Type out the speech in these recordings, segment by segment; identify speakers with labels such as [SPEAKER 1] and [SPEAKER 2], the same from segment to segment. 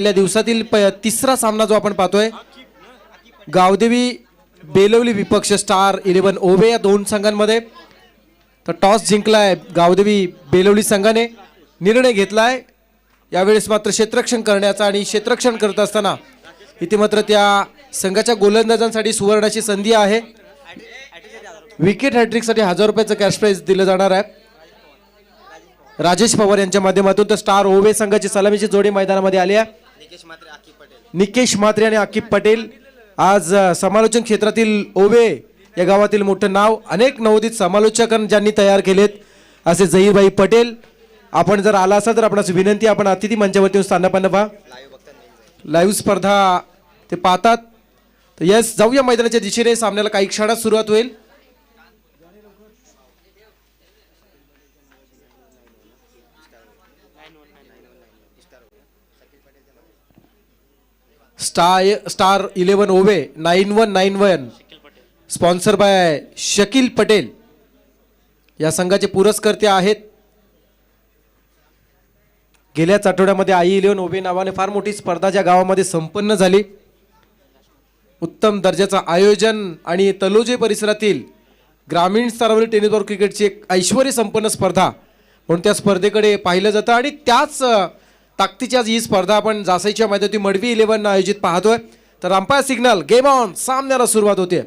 [SPEAKER 1] पहिल्या दिवसातील तिसरा सामना जो आपण पाहतोय, गावदेवी बेलवली विपक्ष स्टार 11 ओवे या दोन संघांमध्ये. तर टॉस जिंकलाय गावदेवी बेलवली संघाने, निर्णय घेतलाय यावेळेस मात्र क्षेत्ररक्षण करण्याचा. आणि क्षेत्ररक्षण करत असताना इथे मात्र त्या संघाच्या गोलंदाजांसाठी सुवर्णाची संधी आहे. विकेट हॅट्रिकसाठी 1000 रुपयाचं कॅश प्राइज दिलं जाणार आहे राजेश पवार यांच्या माध्यमातून. तर स्टार ओवे संघाची सलामीची जोडी मैदानामध्ये आली आहे. निकेश म्हात्रे आणि आकिब पटेल आज समालोचन क्षेत्रातील ओवे या गावातील मोठं नाव, अनेक नवोदित समालोचक ज्यांनी तयार केलेत असे झहीरभाई पटेल. आपण जर आला असाल तर आपणास विनंती, आपण अतिथी मंचावरती येऊन स्थानापन्न व्हा. लाईव्ह स्पर्धा ते पाहतात. तर यस, जाऊया मैदानाच्या दिशेने. सामन्याला काही क्षणात सुरुवात होईल. Star 11 ओवे 9191 sponsor by Shakeel Patel या संघाचे पुरस्कर्ते आहेत. गेल्याच आठवड्यामध्ये आई 11 ओवे नावाने फार मोठी स्पर्धा ज्या गावामध्ये संपन्न झाली. उत्तम दर्जाचं आयोजन आणि तलोजे परिसरातील ग्रामीण स्तरावरील टेनिस बॉल क्रिकेटची एक ऐश्वर्य संपन्न स्पर्धा म्हणून त्या स्पर्धेकडे पाहिलं जातं. आणि त्याच ताकदीची आज ही स्पर्धा आपण जासाईच्या मैदानात मडवी 11 आयोजित पाहतोय. तर अंपायर सिग्नल, गेम ऑन, सामन्याला सुरुवात होते.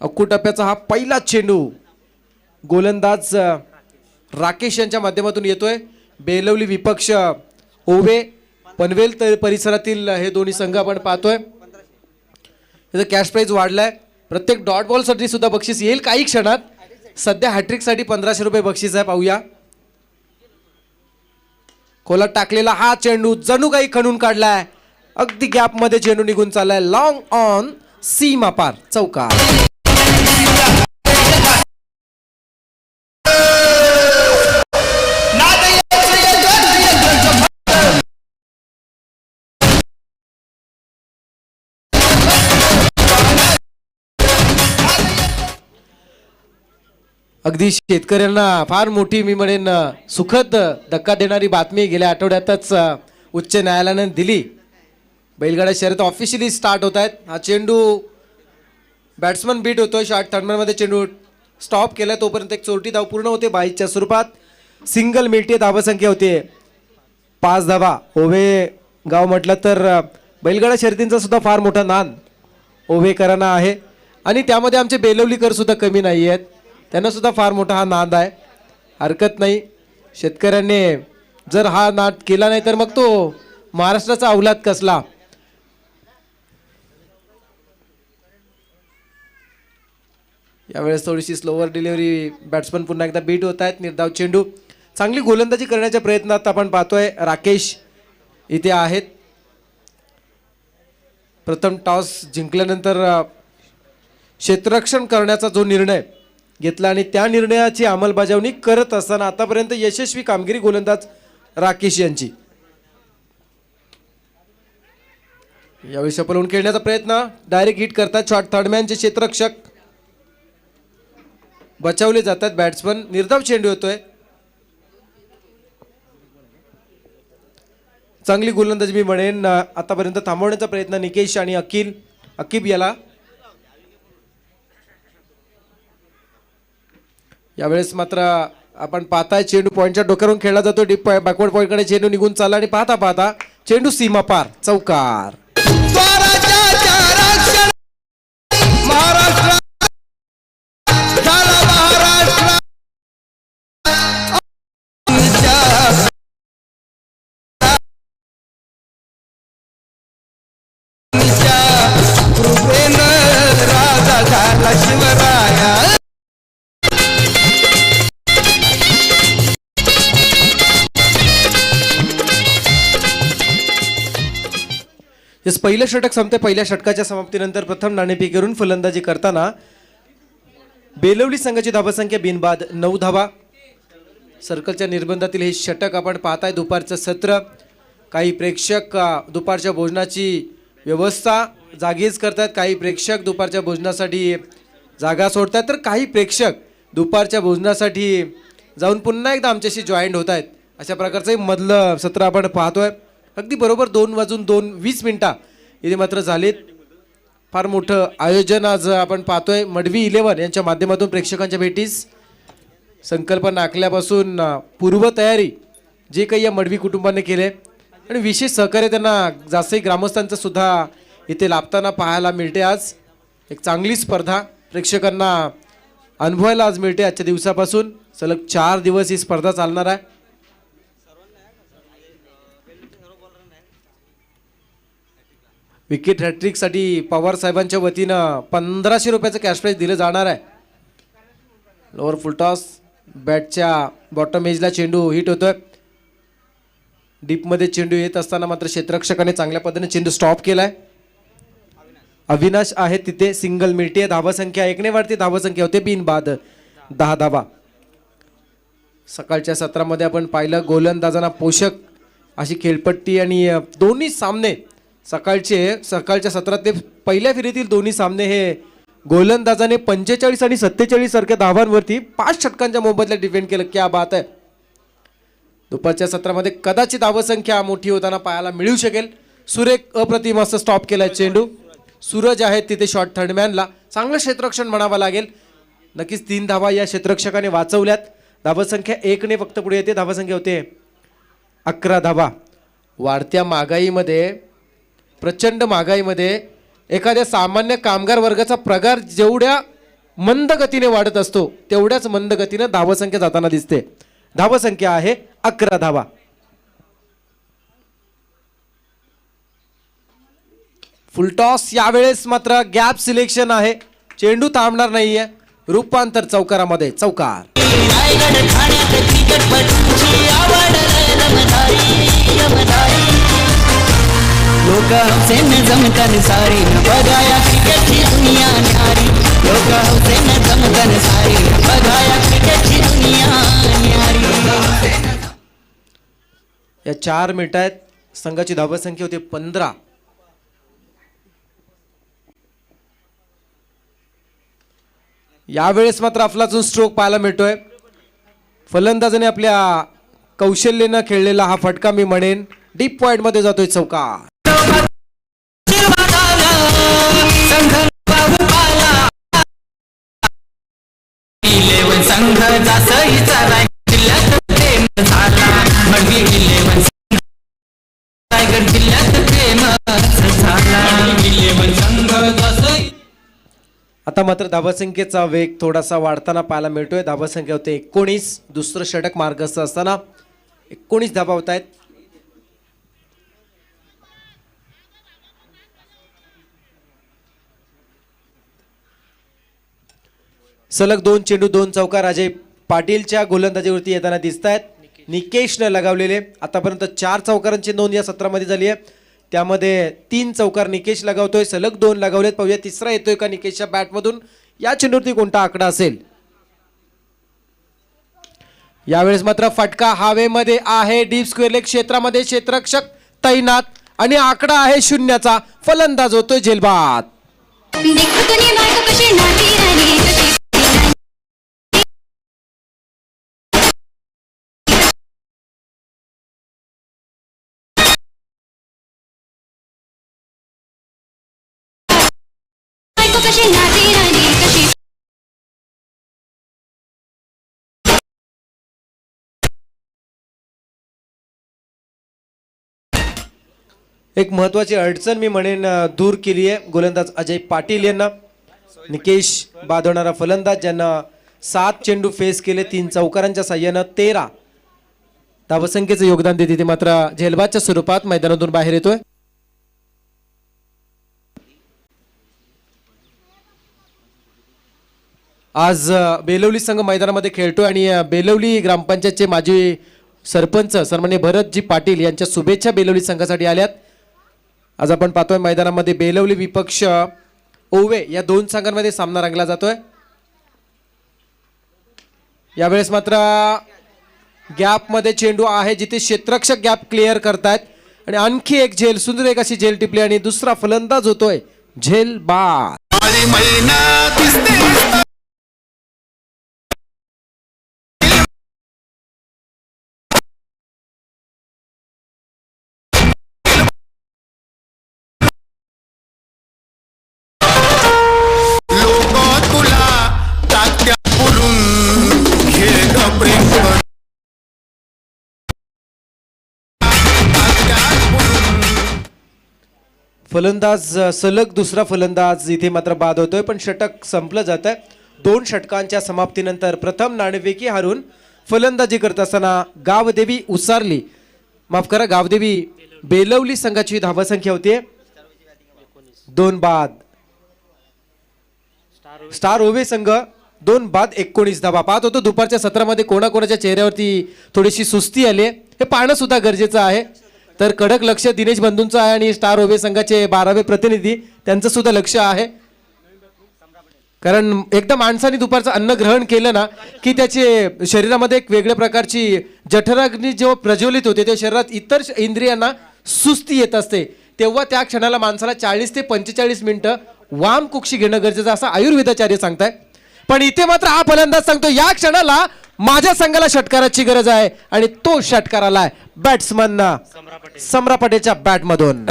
[SPEAKER 1] अक्कू टप्प्याचा हा पहिला चेंडू गोलंदाज राकेश यांच्या माध्यमातून येतोय. बेलवली विपक्ष ओवे पनवेल परिसरातील हे दोन्ही संघ आपण पाहतोय. त्याचा कॅश प्राइज वाढलाय. प्रत्येक डॉट बॉल साठी सुद्धा बक्षीस येईल काही क्षणात. सध्या हॅट्रिक साठी 1500 रुपये बक्षीस आहे. पाहूया, खोलात टाकलेला हा चेंडू जणू काही खणून काढलाय. अगदी गॅप मध्ये चेंडू निघून चाललाय. लॉंग ऑन, सीमा पार, चौकार. अगदी शेतकऱ्यांना फार मोठी, मी म्हणेन सुखद धक्का देणारी बातमी गेल्या आठवड्यातच उच्च न्यायालयाने दिली. बैलगाडा शर्यत ऑफिशियली स्टार्ट होत आहेत. हा चेंडू बॅट्समन बीट होतोय. शॉर्ट थर्डमध्ये चेंडू स्टॉप केला, तोपर्यंत एक चोरटी धाव पूर्ण होते. 22च्या स्वरूपात सिंगल मिळते. धावसंख्या होते 5 धावा. ओवे गाव म्हटलं तर बैलगाडा शर्यतींचा सुद्धा फार मोठा नाद ओवेकरांना आहे. आणि त्यामध्ये आमचे बेलवलीकर सुद्धा कमी नाही आहेत. त्यांना सुद्धा फार मोठा हा नाद आहे. हरकत नाही, शेतकऱ्यांनी जर हा नाद केला नाही तर मग तो महाराष्ट्राचा अवलाद कसला. यावेळेस थोडीशी स्लोवर डिलिव्हरी, बॅट्समन पुन्हा एकदा बीट होत आहेत. निर्धाव चेंडू, चांगली गोलंदाजी करण्याच्या प्रयत्नात आपण पाहतोय राकेश इथे आहेत. प्रथम टॉस जिंकल्यानंतर क्षेत्ररक्षण करण्याचा जो निर्णय घेतला आणि त्या निर्णयाची अंमलबजावणी करत असताना आतापर्यंत यशस्वी कामगिरी गोलंदाज राकेश यांची. यावेळी सफल होऊन खेळण्याचा प्रयत्न, डायरेक्ट हिट करतात. शॉर्ट थर्डमॅनचे क्षेत्ररक्षक बचावले जातात. बॅट्समन, निर्धाव चेंडू होतोय. चांगली गोलंदाजी मी म्हणेन आतापर्यंत थांबवण्याचा प्रयत्न निकेश आणि अकीब याला. यावेळेस मात्र आपण पाहताय चेंडू पॉईंटच्या डोक्यावरून खेळला जातो. डीप बॅकवर्ड पॉईंटकडे चेंडू निघून चालला आणि पाहता पाहता चेंडू सीमा पार, चौकार. पहिलं षटक संपते. पहिल्या षटकाच्या समाप्तीनंतर प्रथम नाणेफेकीवरून फलंदाजी करताना बेलवली संघाची धावसंख्या बिनबाद 9 धावा. सर्कलच्या निर्बंधातील हे षटक आपण पाहताय. दुपारचं सत्र, काही प्रेक्षक दुपारच्या भोजनाची व्यवस्था जागीच करतात. काही प्रेक्षक दुपारच्या भोजनासाठी जागा सोडतात. तर काही प्रेक्षक दुपारच्या भोजनासाठी जाऊन पुन्हा एकदा आमच्याशी जॉईंट होत आहेत. अशा प्रकारचं मधलं सत्र आपण पाहतोय. अगदी बरोबर 2:02 इथे मात्र झालेत. फार मोठं आयोजन आज आपण पाहतोय. मडवी 11 यांच्या माध्यमातून प्रेक्षकांच्या भेटीस संकल्पना आखल्यापासून पूर्वतयारी जे काही या मडवी कुटुंबाने केले आणि विशेष सहकार्य त्यांना जास्तही ग्रामस्थांचं सुद्धा इथे लाभताना पाहायला मिळते. आज एक चांगली स्पर्धा प्रेक्षकांना अनुभवायला आज मिळते. आजच्या दिवसापासून सलग 4 दिवस ही स्पर्धा चालणार आहे. विकेट हॅट्रिकसाठी पवार साहेबांच्या वतीनं 1500 रुपयाचं कॅश प्राईज दिलं जाणार आहे. लोअर फुलटॉस बॅटच्या बॉटम एजला चेंडू हिट होतोय. डीपमध्ये चेंडू येत असताना मात्र क्षेत्ररक्षकाने चांगल्या पद्धतीने चेंडू स्टॉप केलाय. अविनाश आहे तिथे. सिंगल मिळते. धावा संख्या 1 ने वाढते. धावा संख्या होते बिनबाद 10 धावा. सकाळच्या सत्रामध्ये आपण पाहिलं गोलंदाजांना पोषक अशी खेळपट्टी आणि दोन्ही सामने सकाळच्या सत्रात ते पहिल्या फेरीतील दोन्ही सामने हे गोलंदाजाने 45 आणि 47 सारख्या धावांवरती 5 षटकांच्या मोबदल्यात डिफेंड केलं. क्या बात आहे. दुपारच्या सत्रामध्ये कदाचित धावसंख्या मोठी होताना पाहायला मिळू शकेल. सुरेख अप्रतिम असं स्टॉप केलाय चेंडू. सूरज आहेत तिथे शॉर्ट थर्डमॅनला. चांगलं क्षेत्ररक्षण म्हणावं लागेल. नक्कीच 3 धावा या क्षेत्ररक्षकाने वाचवल्यात. धावसंख्या 1 ने फक्त पुढे येते. धावसंख्या होते 11 धावा. वाढत्या महागाईमध्ये प्रचंड महागाईमध्ये एखाद्या सामान्य कामगार वर्गाचा पगार जेवढ्या मंद गतीने वाढत असतो तेवढ्याच मंद गतीने धावसंख्या जाताना दिसते. धावसंख्या आहे 11 धावा. फुलटॉस यावेळेस मात्र गॅप सिलेक्शन आहे. चेंडू थांबणार नाहीये. रूपांतर चौकारामध्ये. चौकार.
[SPEAKER 2] लोक हौसेन जमतन सारी बघाया क्रिकेटची दुनिया न्यारी. लोक हौसेन जमतन सारी बघाया क्रिकेटची दुनिया न्यारी.
[SPEAKER 1] या 4 मिनिटात संघाची धावसंख्या होती 15. यावेळेस मात्र अफलातून स्ट्रोक पाहायला मिळतोय. फलंदाजाने आपल्या कौशल्याने खेळलेला हा फटका मी म्हणेन डीप पॉइंट मध्ये जातोय. चौकार. आता मात्र धावसंख्येचा वेग थोडासा वाढताना पाहायला मिळतोय. धावसंख्या होते 19. दुसरं षटक मार्गस्थ असताना 19 धावा होत आहेत. सलग 2 चेंडू 2 चौकार अजय पाटीलच्या गोलंदाजीवरती येताना दिसत आहेत. निकेशने लगावलेले आतापर्यंत 4 चौकारांची नोंद या सत्रामध्ये झाली आहे. त्यामध्ये 3 चौकार निकेश लगावतोय. सलग 2 लगावलेत. पाहूया तिसरा येतोय का निकेशच्या बॅटमधून. या चेंडूवरती कोणता आकडा असेल. यावेळेस मात्र फटका हवेमध्ये आहे. डीप स्क्वेअर लेग क्षेत्रामध्ये क्षेत्ररक्षक तैनात आणि आकडा आहे 0चा. फलंदाज होतोय झेलबाद. एक महत्वाची अडचण मी म्हणेन दूर केली आहे गोलंदाज अजय पाटील यांना. निकेश बाधवणारा फलंदाज ज्यांना 7 चेंडू फेस केले 3 चौकारांच्या साह्यानं 13 धावसंख्येचं योगदान देते. ते मात्र झेलबादच्या स्वरूपात मैदानातून बाहेर येतोय. आज बेलवली संघ मैदानामध्ये खेळतोय आणि बेलवली ग्रामपंचायतचे माजी सरपंच सन्माननीय भरतजी पाटील यांच्या शुभेच्छा बेलवली संघासाठी आल्यात. आज आपण पाहतोय मैदानामध्ये बेलवली विपक्ष ओवे या 2 संघांमध्ये सामना रंगला जातोय. यावेळेस मात्र गॅप मध्ये चेंडू आहे जिथे क्षेत्ररक्षक गॅप क्लिअर करतायत आणि आणखी एक झेल सुंदर एक अशी झेल टिपली आणि दुसरा फलंदाज होतोय झेलबाद. फलंदाज सलग दुसरा फलंदाज इथे मात्र बाद होतोय, पण षटक संपलं जात आहे. 2 षटकांच्या समाप्तीनंतर प्रथम नाणेफेकी हारून फलंदाजी करत असताना गावदेवी उसारली, माफ करा, गावदेवी बेलवली संघाची धावसंख्या होती 2 बाद. स्टार ओवे संघ 2 बाद 19 धावा. पाहत होतो दुपारच्या सत्रामध्ये कोणाकोणाच्या चेहऱ्यावरती थोडीशी सुस्ती आली, हे पाहणं सुद्धा गरजेचं आहे. तर कडक लक्ष दिनेश बंधूंचं आहे आणि स्टार ओवे संघाचे 12वे प्रतिनिधी त्यांचं सुद्धा लक्ष आहे. कारण एकदा माणसाने दुपारचं अन्न ग्रहण केलं ना की त्याचे शरीरामध्ये एक वेगळ्या प्रकारची जठराग्नी जेव्हा प्रज्वलित होते तेव्हा शरीरात इतर इंद्रियांना सुस्ती येत असते, तेव्हा त्या क्षणाला माणसाला 40 ते 45 मिनिटं वाम कुक्षी घेणं गरजेचं असं आयुर्वेदाचार्य सांगताय. पण इथे मात्र हा फलंदाज सांगतो या क्षणाला माझ्या संघाला षटकाराची गरज आहे आणि तो षटकार आलाय बॅट्समन सम्रा पटेलच्या बॅट मधून.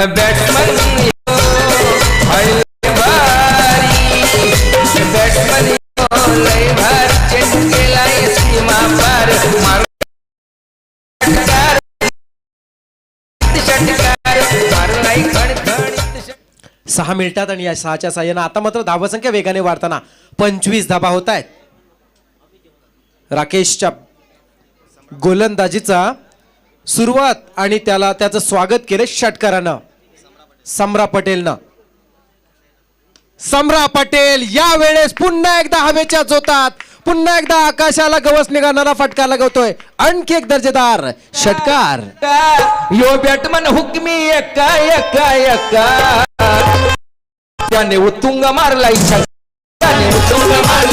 [SPEAKER 1] सहा मिनिटात आणि या 6च्या साह्यानं आता मात्र धावसंख्या वेगाने वाढताना 25 धावा होत आहेत. राकेशच्या गोलंदाजीचा सुरुवात आणि त्याचं स्वागत केले षटकारानं सम्रा पटेलनं. सम्रा पटेल या वेळेस पुन्हा एकदा हवेच्या जोतात, पुन्हा एकदा आकाशाला गवस निघाणारा फटका लगवतोय. आणखी एक दर्जेदार षटकार.
[SPEAKER 3] यो बॅटमन हुकमी एका एका एका त्याने उत्तुंग मारला इच्छा त्याने उत्तुंग मारला.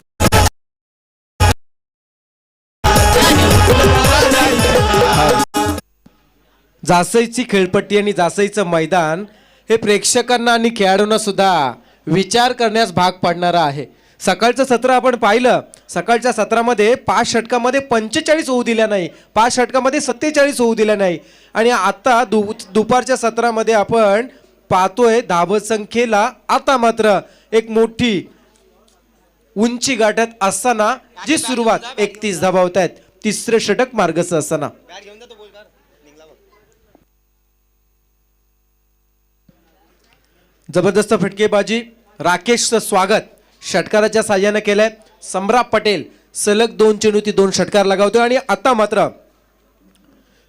[SPEAKER 1] जासईची खेळपट्टी आणि जासईचं मैदान हे प्रेक्षकांना आणि खेळाडूंना सुद्धा विचार करण्यास भाग पाडणारं आहे. सकाळचं सत्र आपण पाहिलं, सकाळच्या सत्रामध्ये 5 षटकामध्ये 45 होऊ दिल्या नाही, 5 षटकामध्ये 47 होऊ दिल्या नाही आणि आता दुपारच्या सत्रामध्ये आपण पाहतोय धावसंख्येला आता मात्र एक मोठी उंची गाठत असताना जी सुरुवात 31 धावा होत आहेत, तिसरे षटक मार्गस्थ असताना. जबरदस्त फटकेबाजी, राकेशचं स्वागत षटकाराच्या साह्यानं केलंय. सम्रा पटेल सलग 2 चेंडूती 2 षटकार लगावतोय आणि आता मात्र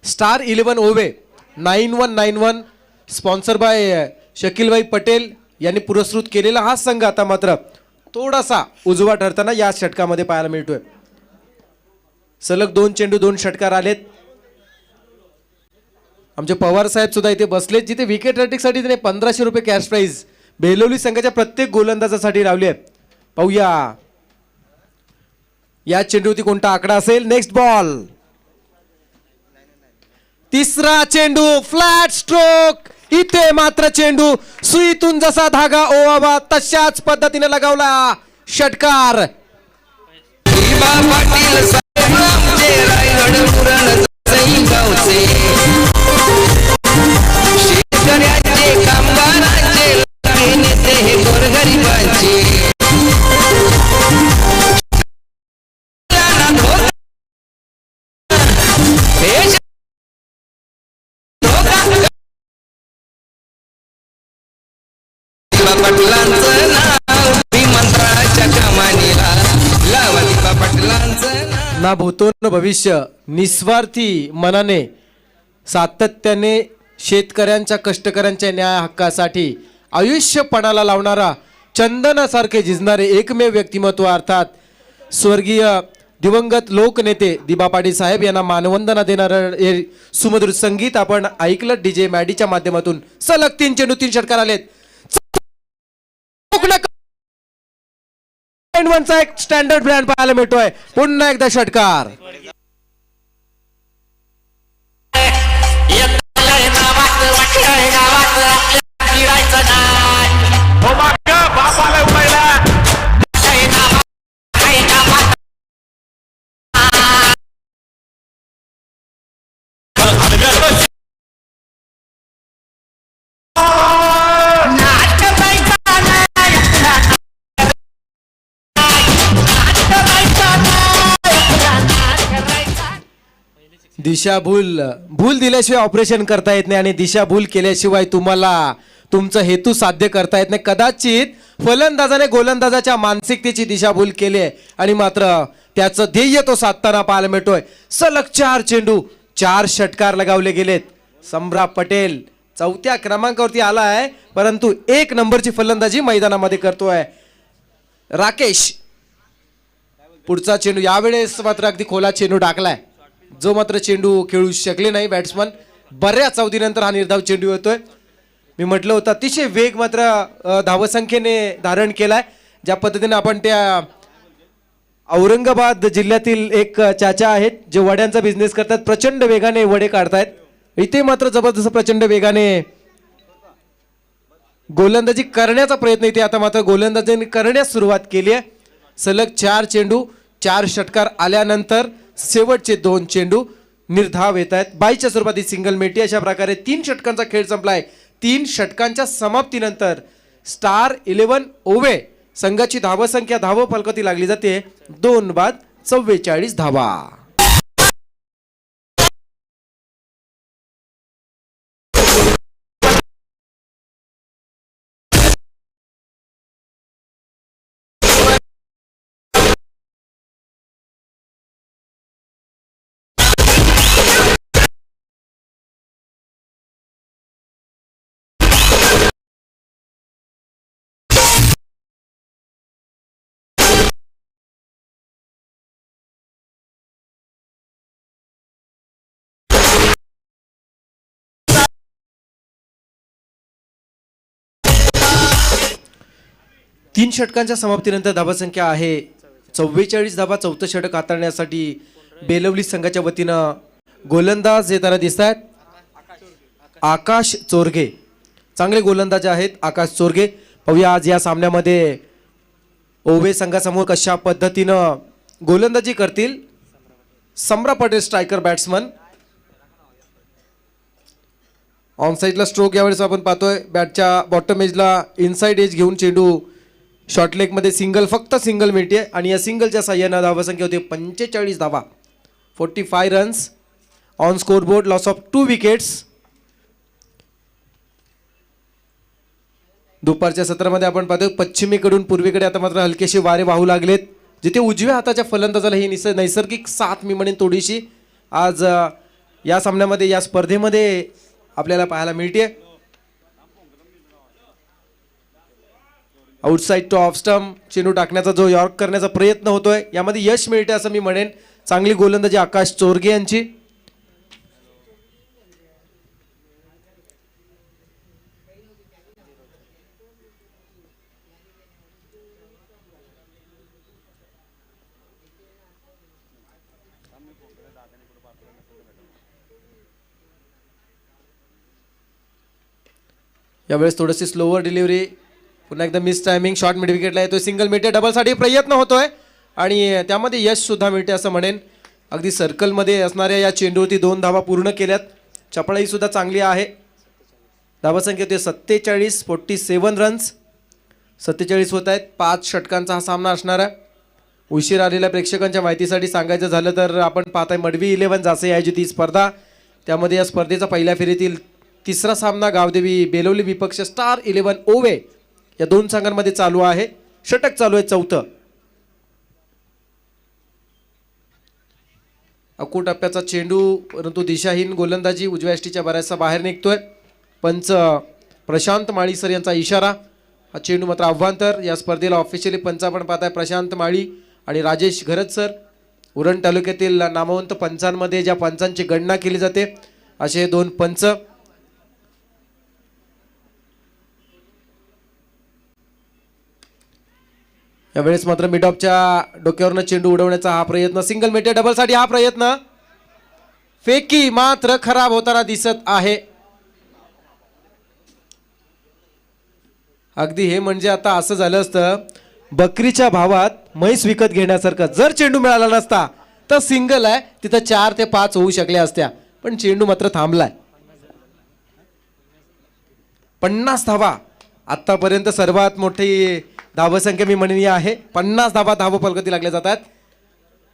[SPEAKER 1] स्टार 11 ओवे 9191 स्पॉन्सर बाय शकीलभाई पटेल यांनी पुरस्कृत केलेला हा संघ आता मात्र थोडासा उजवा ठरताना या षटकामध्ये पाहायला मिळतोय. सलग 2 चेंडू 2 षटकार आलेत. आमचे पवार साहेब सुद्धा इथे बसलेत, जिथे विकेट रॅटिंगसाठी त्याने 1500 रुपये कॅश प्राइज बेलोली संघाच्या प्रत्येक गोलंदाजासाठी लावली आहे. पाहूया या चेंडूवरती कोणता आकडा असेल. नेक्स्ट बॉल, तिसरा चेंडू फ्लॅट स्ट्रोक. इथे मात्र चेंडू सुईतून जसा धागा ओवावा तशाच पद्धतीने लगावला षटकार. ना भूतो न भविष्य, निस्वार्थी मनाने सातत्याने शेतकऱ्यांच्या कष्टकऱ्यांच्या न्याय हक्कासाठी आयुष्य पणाला लावणारा चंदनासारखे झिजणारे एकमेव व्यक्तिमत्व अर्थात स्वर्गीय दिवंगत लोकनेते दिबा पाटील साहेब यांना मानवंदना देणारं हे सुमधुर संगीत आपण ऐकलं डीजे मॅडीच्या माध्यमातून. सलग 3 चेंडू 3 षटकार आलेत. चा एक स्टँडर्ड ब्रँड पाहायला मिळतोय. पुन्हा एकदा षटकार. दिशाभूल दिल्याशिवाय ऑपरेशन करता येत नाही आणि दिशाभूल केल्याशिवाय तुम्हाला तुमचा हेतू साध्य करता येत नाही. कदाचित फलंदाजाने गोलंदाजाच्या मानसिकतेची दिशाभूल केली आहे आणि मात्र त्याचं ध्येय तो साधताना पाहायला मिळतोय. सलग 4 चेंडू 4 षटकार लगावले गेलेत. सम्राट पटेल 4थ्या क्रमांकावरती आला आहे, परंतु 1 नंबरची फलंदाजी मैदानामध्ये करतोय. राकेश पुढचा चेंडू, यावेळेस मात्र अगदी खोला चेंडू टाकलाय, जो मात्र चेंडू खेळू शकले नाही बॅट्समन. बऱ्याच अवधीनंतर हा निर्धाव चेंडू येतोय. मी म्हटलं होतं अतिशय वेग मात्र धावसंख्येने धारण केलाय. ज्या पद्धतीने आपण त्या औरंगाबाद जिल्ह्यातील एक चाचा आहेत जे वड्यांचा बिझनेस करतात, प्रचंड वेगाने वडे काढतायत. इथे मात्र जबरदस्त प्रचंड वेगाने गोलंदाजी करण्याचा प्रयत्न इथे आता मात्र गोलंदाजीने करण्यास सुरुवात केली आहे. सलग 4 चेंडू 4 षटकार आल्यानंतर शेवटचे 2 चेंडू निर्धाव येत आहेत. 22च्या स्वरूपात ही सिंगल मेटी. अशा प्रकारे 3 षटकांचा खेळ संपलाय. 3 षटकांच्या समाप्तीनंतर स्टार 11 ओवे संघाची धावसंख्या धाव फलकावरती लागली जाते 2 बाद 44 धावा. तीन षटकांच्या समाप्तीनंतर धावसंख्या आहे 44 धावा. 4थं षटक हाताळण्यासाठी बेलवली संघाच्या वतीनं गोलंदाज येताना दिसत आहेत. आकाश चोरगे चांगले गोलंदाज आहेत. आकाश चोरगे पाहूया आज या सामन्यामध्ये ओवे संघासमोर कशा पद्धतीनं गोलंदाजी करतील. सम्राट पटेल स्ट्रायकर बॅट्समन. ऑन साईडला स्ट्रोक यावेळेस आपण पाहतोय. बॅटच्या बॉटम एजला इनसाइड एज घेऊन चेंडू शॉर्ट लेग मध्ये सिंगल, फक्त सिंगल मिळते आणि या सिंगलच्या साह्यानं धावसंख्या होती 45 धावा, 45 runs on score board. Loss of 2 wickets. दुपारच्या सत्रामध्ये आपण पाहतोय पश्चिमेकडून पूर्वेकडे आता मात्र हलकेसे वारे वाहू लागलेत. जिथे उजव्या हाताच्या फलंदाजाला ही नैसर्गिक साथ मी म्हणेन थोडीशी आज या सामन्यामध्ये या स्पर्धेमध्ये आपल्याला पाहायला मिळते. आउटसाइड टू ऑफ स्टंप चेंडू टाकण्याचा जो यॉर्क करण्याचा प्रयत्न होतोय, यामध्ये यश मिळते असं मी म्हणेन. चांगली गोलंदाजी आकाश चोरगे यांची. यावेळेस थोडीशी स्लोवर डिलिव्हरी, पुन्हा एकदा मिस टायमिंग. शॉर्ट मिड विकेटला येतोय. सिंगल मिळते. डबलसाठी प्रयत्न होतोय आणि त्यामध्ये यश सुद्धा मिळते असं म्हणेन. अगदी सर्कलमध्ये असणाऱ्या या चेंडूवरती 2 धावा पूर्ण केल्यात. चपळाई सुद्धा चांगली आहे. धावसंख्या होते 47, 47 रन्स. 47 होत आहेत. 5 षटकांचा हा सामना असणार आहे. उशीर आलेल्या प्रेक्षकांच्या माहितीसाठी सांगायचं झालं तर आपण पाहताय मडवी 11 जासे आयोजित ही स्पर्धा. त्यामध्ये या स्पर्धेचा पहिल्या फेरीतील 3रा सामना गावदेवी बेलवली विपक्ष स्टार 11 ओवे या 2 संघांमध्ये चालू आहे. षटक चालू आहे 4थं. अकू टप्प्याचा चेंडू, परंतु दिशाहीन गोलंदाजी उजव्या यष्टीच्या बऱ्याचसा बाहेर निघतोय. पंच प्रशांत माळी सर यांचा इशारा. हा चेंडू मात्र आव्हांतर. या स्पर्धेला ऑफिशियली पंच आपण पाहताय प्रशांत माळी आणि राजेश घरत सर. उरण तालुक्यातील नामवंत पंचांमध्ये ज्या पंचांची गणना केली जाते असे 2 पंच. यावेळेस मात्र मिड ऑफच्या डोक्यावरनं चेंडू उडवण्याचा हा प्रयत्न. सिंगल मेटे. डबलसाठी हा प्रयत्न फेकी मात्र खराब होताना दिसत आहे. अगदी हे म्हणजे आता असं झालं असतं बकरीच्या भावात म्हैस विकत घेण्यासारखं. जर चेंडू मिळाला नसता तर सिंगल आहे तिथं 4 ते 5 होऊ शकल्या असत्या, पण चेंडू मात्र थांबलाय. 50 धावा आतापर्यंत सर्वात मोठी धावसंख्या मी म्हणेन आहे. 50 धावा धाव फलकावरती लागल्या जातात.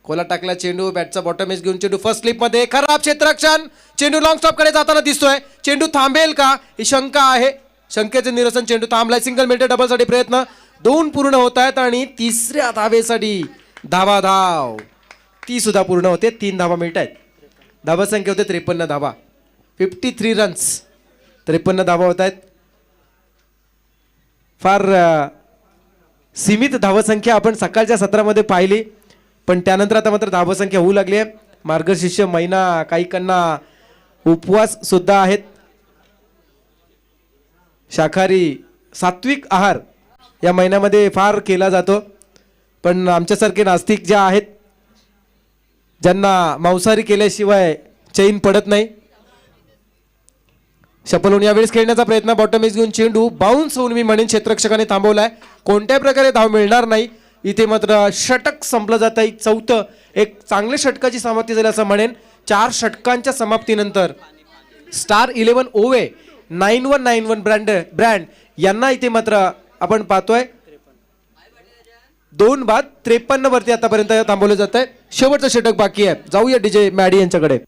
[SPEAKER 1] खोला टाकला चेंडू. बॅटचा बॉटम एज घेऊन चेंडू फर्स्ट स्लिप मध्ये. खराब क्षेत्ररक्षण. चेंडू लॉंग स्टॉप कडे जाताना दिसतोय. चेंडू थांबेल का ही शंका आहे. शंकेचे निरसन, चेंडू थांबलाय, सिंगल मिनिट डबलसाठी प्रयत्न, 2 पूर्ण होत आहेत आणि तिसऱ्या धावेसाठी धाव ती सुद्धा पूर्ण होते. 3 धावा मिळत आहेत. धावा संख्या होते 53 धावा, 53 रन्स, 53 धावा होत आहेत. फार सीमित धावसंख्या आपण सकाळच्या सत्रामध्ये पाहिली, पण त्यानंतर आता मात्र धावसंख्या होऊ लागली आहे. मार्गशीर्ष महिना, काहीकांना उपवास सुद्धा आहेत. शाकाहारी सात्विक आहार या महिन्यामध्ये फार केला जातो, पण आमच्यासारखे नास्तिक ज्या आहेत, ज्यांना मांसाहारी केल्याशिवाय चैन पडत नाही. शपलून यावेळेस खेळण्याचा प्रयत्न, बॉटम इज घेऊन चेंडू बाउन्स होऊन मी म्हणेन क्षेत्ररक्षकाने थांबवलाय. कोणत्याही प्रकारे धाव मिळणार नाही. इथे मात्र षटक संपलं जात आहे. चौथं एक चांगल्या षटकाची समाप्ती झाली असं म्हणेन. 4 षटकांच्या समाप्तीनंतर स्टार 11 ओवे 9191 ब्रँड यांना इथे मात्र आपण पाहतोय 2 बाद 53 वरती आतापर्यंत थांबवलं जात आहे. शेवटचं षटक बाकी आहे. जाऊया डीजे मॅडी यांच्याकडे.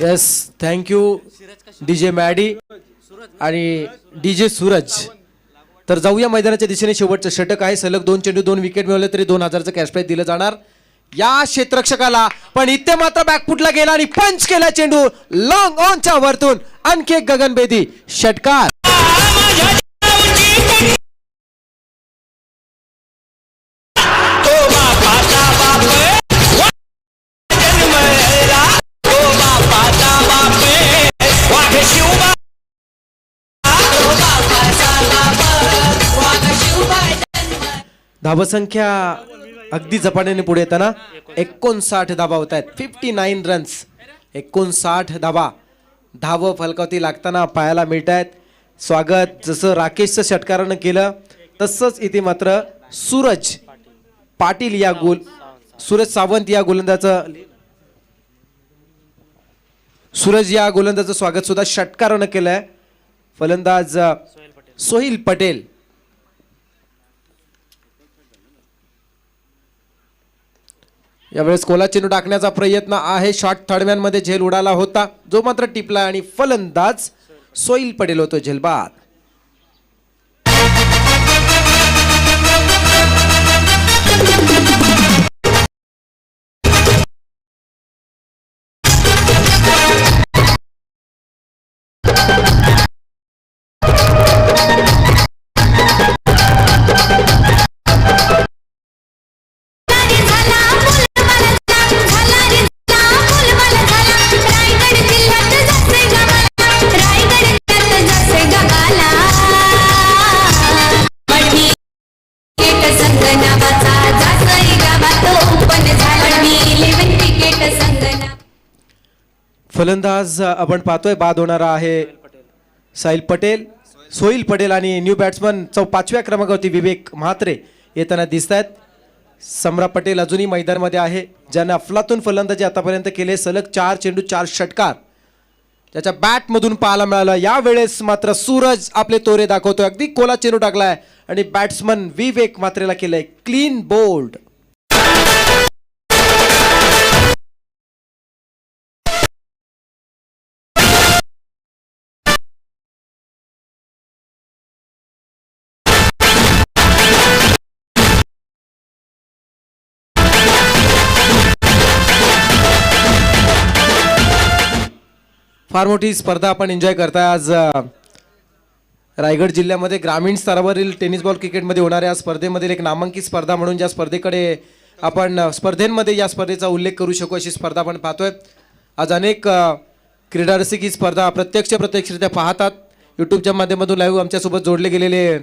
[SPEAKER 1] येस, थँक्यू डीजे मॅडी आणि डीजे सूरज. तर जाऊया मैदानाच्या दिशेने. शेवटचं षटक आहे. सलग 2 चेंडू 2 विकेट मिळवले तरी 2000चं कॅश प्राइज दिलं जाणार या क्षेत्ररक्षकाला. पण इथे मात्र बॅकफुटला गेला आणि पंच केला चेंडू लॉंग ऑनच्या वरतून. आणखी एक गगनभेदी षटकार. धावसंख्या अगदी झपाट्याने पुढे येताना 59 धावा होत आहेत. 59 रन्स, 59 धावा. धाव फलकावती लागताना पाहायला मिळत आहेत. स्वागत जसं राकेशचं षटकारानं केलं तसंच इथे मात्र सूरज पाटील या सूरज सावंत या गोलंदाजाचं स्वागत सुद्धा षटकारानं केलंय. फलंदाज सोहिल पटेल. यावेळेस कोला चेंडू टाकण्याचा प्रयत्न आहे. शॉर्ट थर्डमॅन मध्ये झेल उडाला होता, जो मात्र टिपला आणि फलंदाज सोहिल पटेल होतो झेलबाद. फलंदाज आपण पाहतोय बाद होणारा आहे सोहिल पटेल आणि न्यू बॅट्समन 5व्या क्रमांकावरती विवेक म्हात्रे येताना दिसत आहेत. सम्रा पटेल अजूनही मैदानामध्ये आहे, ज्याने अफलातून फलंदाजी आतापर्यंत केले. सलग 4 चेंडू 4 षटकार त्याच्या बॅट मधून पाहायला मिळालं. यावेळेस मात्र सूरज आपले तोरे दाखवतोय. अगदी कोला चेंडू टाकलाय आणि बॅट्समन विवेक म्हात्रेला केलंय क्लीन बोल्ड. फार मोठी स्पर्धा आपण एन्जॉय करताय आज. रायगड जिल्ह्यामध्ये ग्रामीण स्तरावरील टेनिस बॉल क्रिकेटमध्ये होणाऱ्या स्पर्धेमधील एक नामांकित स्पर्धा म्हणून ज्या स्पर्धेकडे आपण स्पर्धेंमध्ये या स्पर्धेचा उल्लेख करू शकू अशी स्पर्धा आपण पाहतोय. आज अनेक क्रीडारसिक ही स्पर्धा प्रत्यक्षरित्या पाहतात. यूट्यूबच्या माध्यमातून लाईव्ह आमच्यासोबत जोडले गेलेले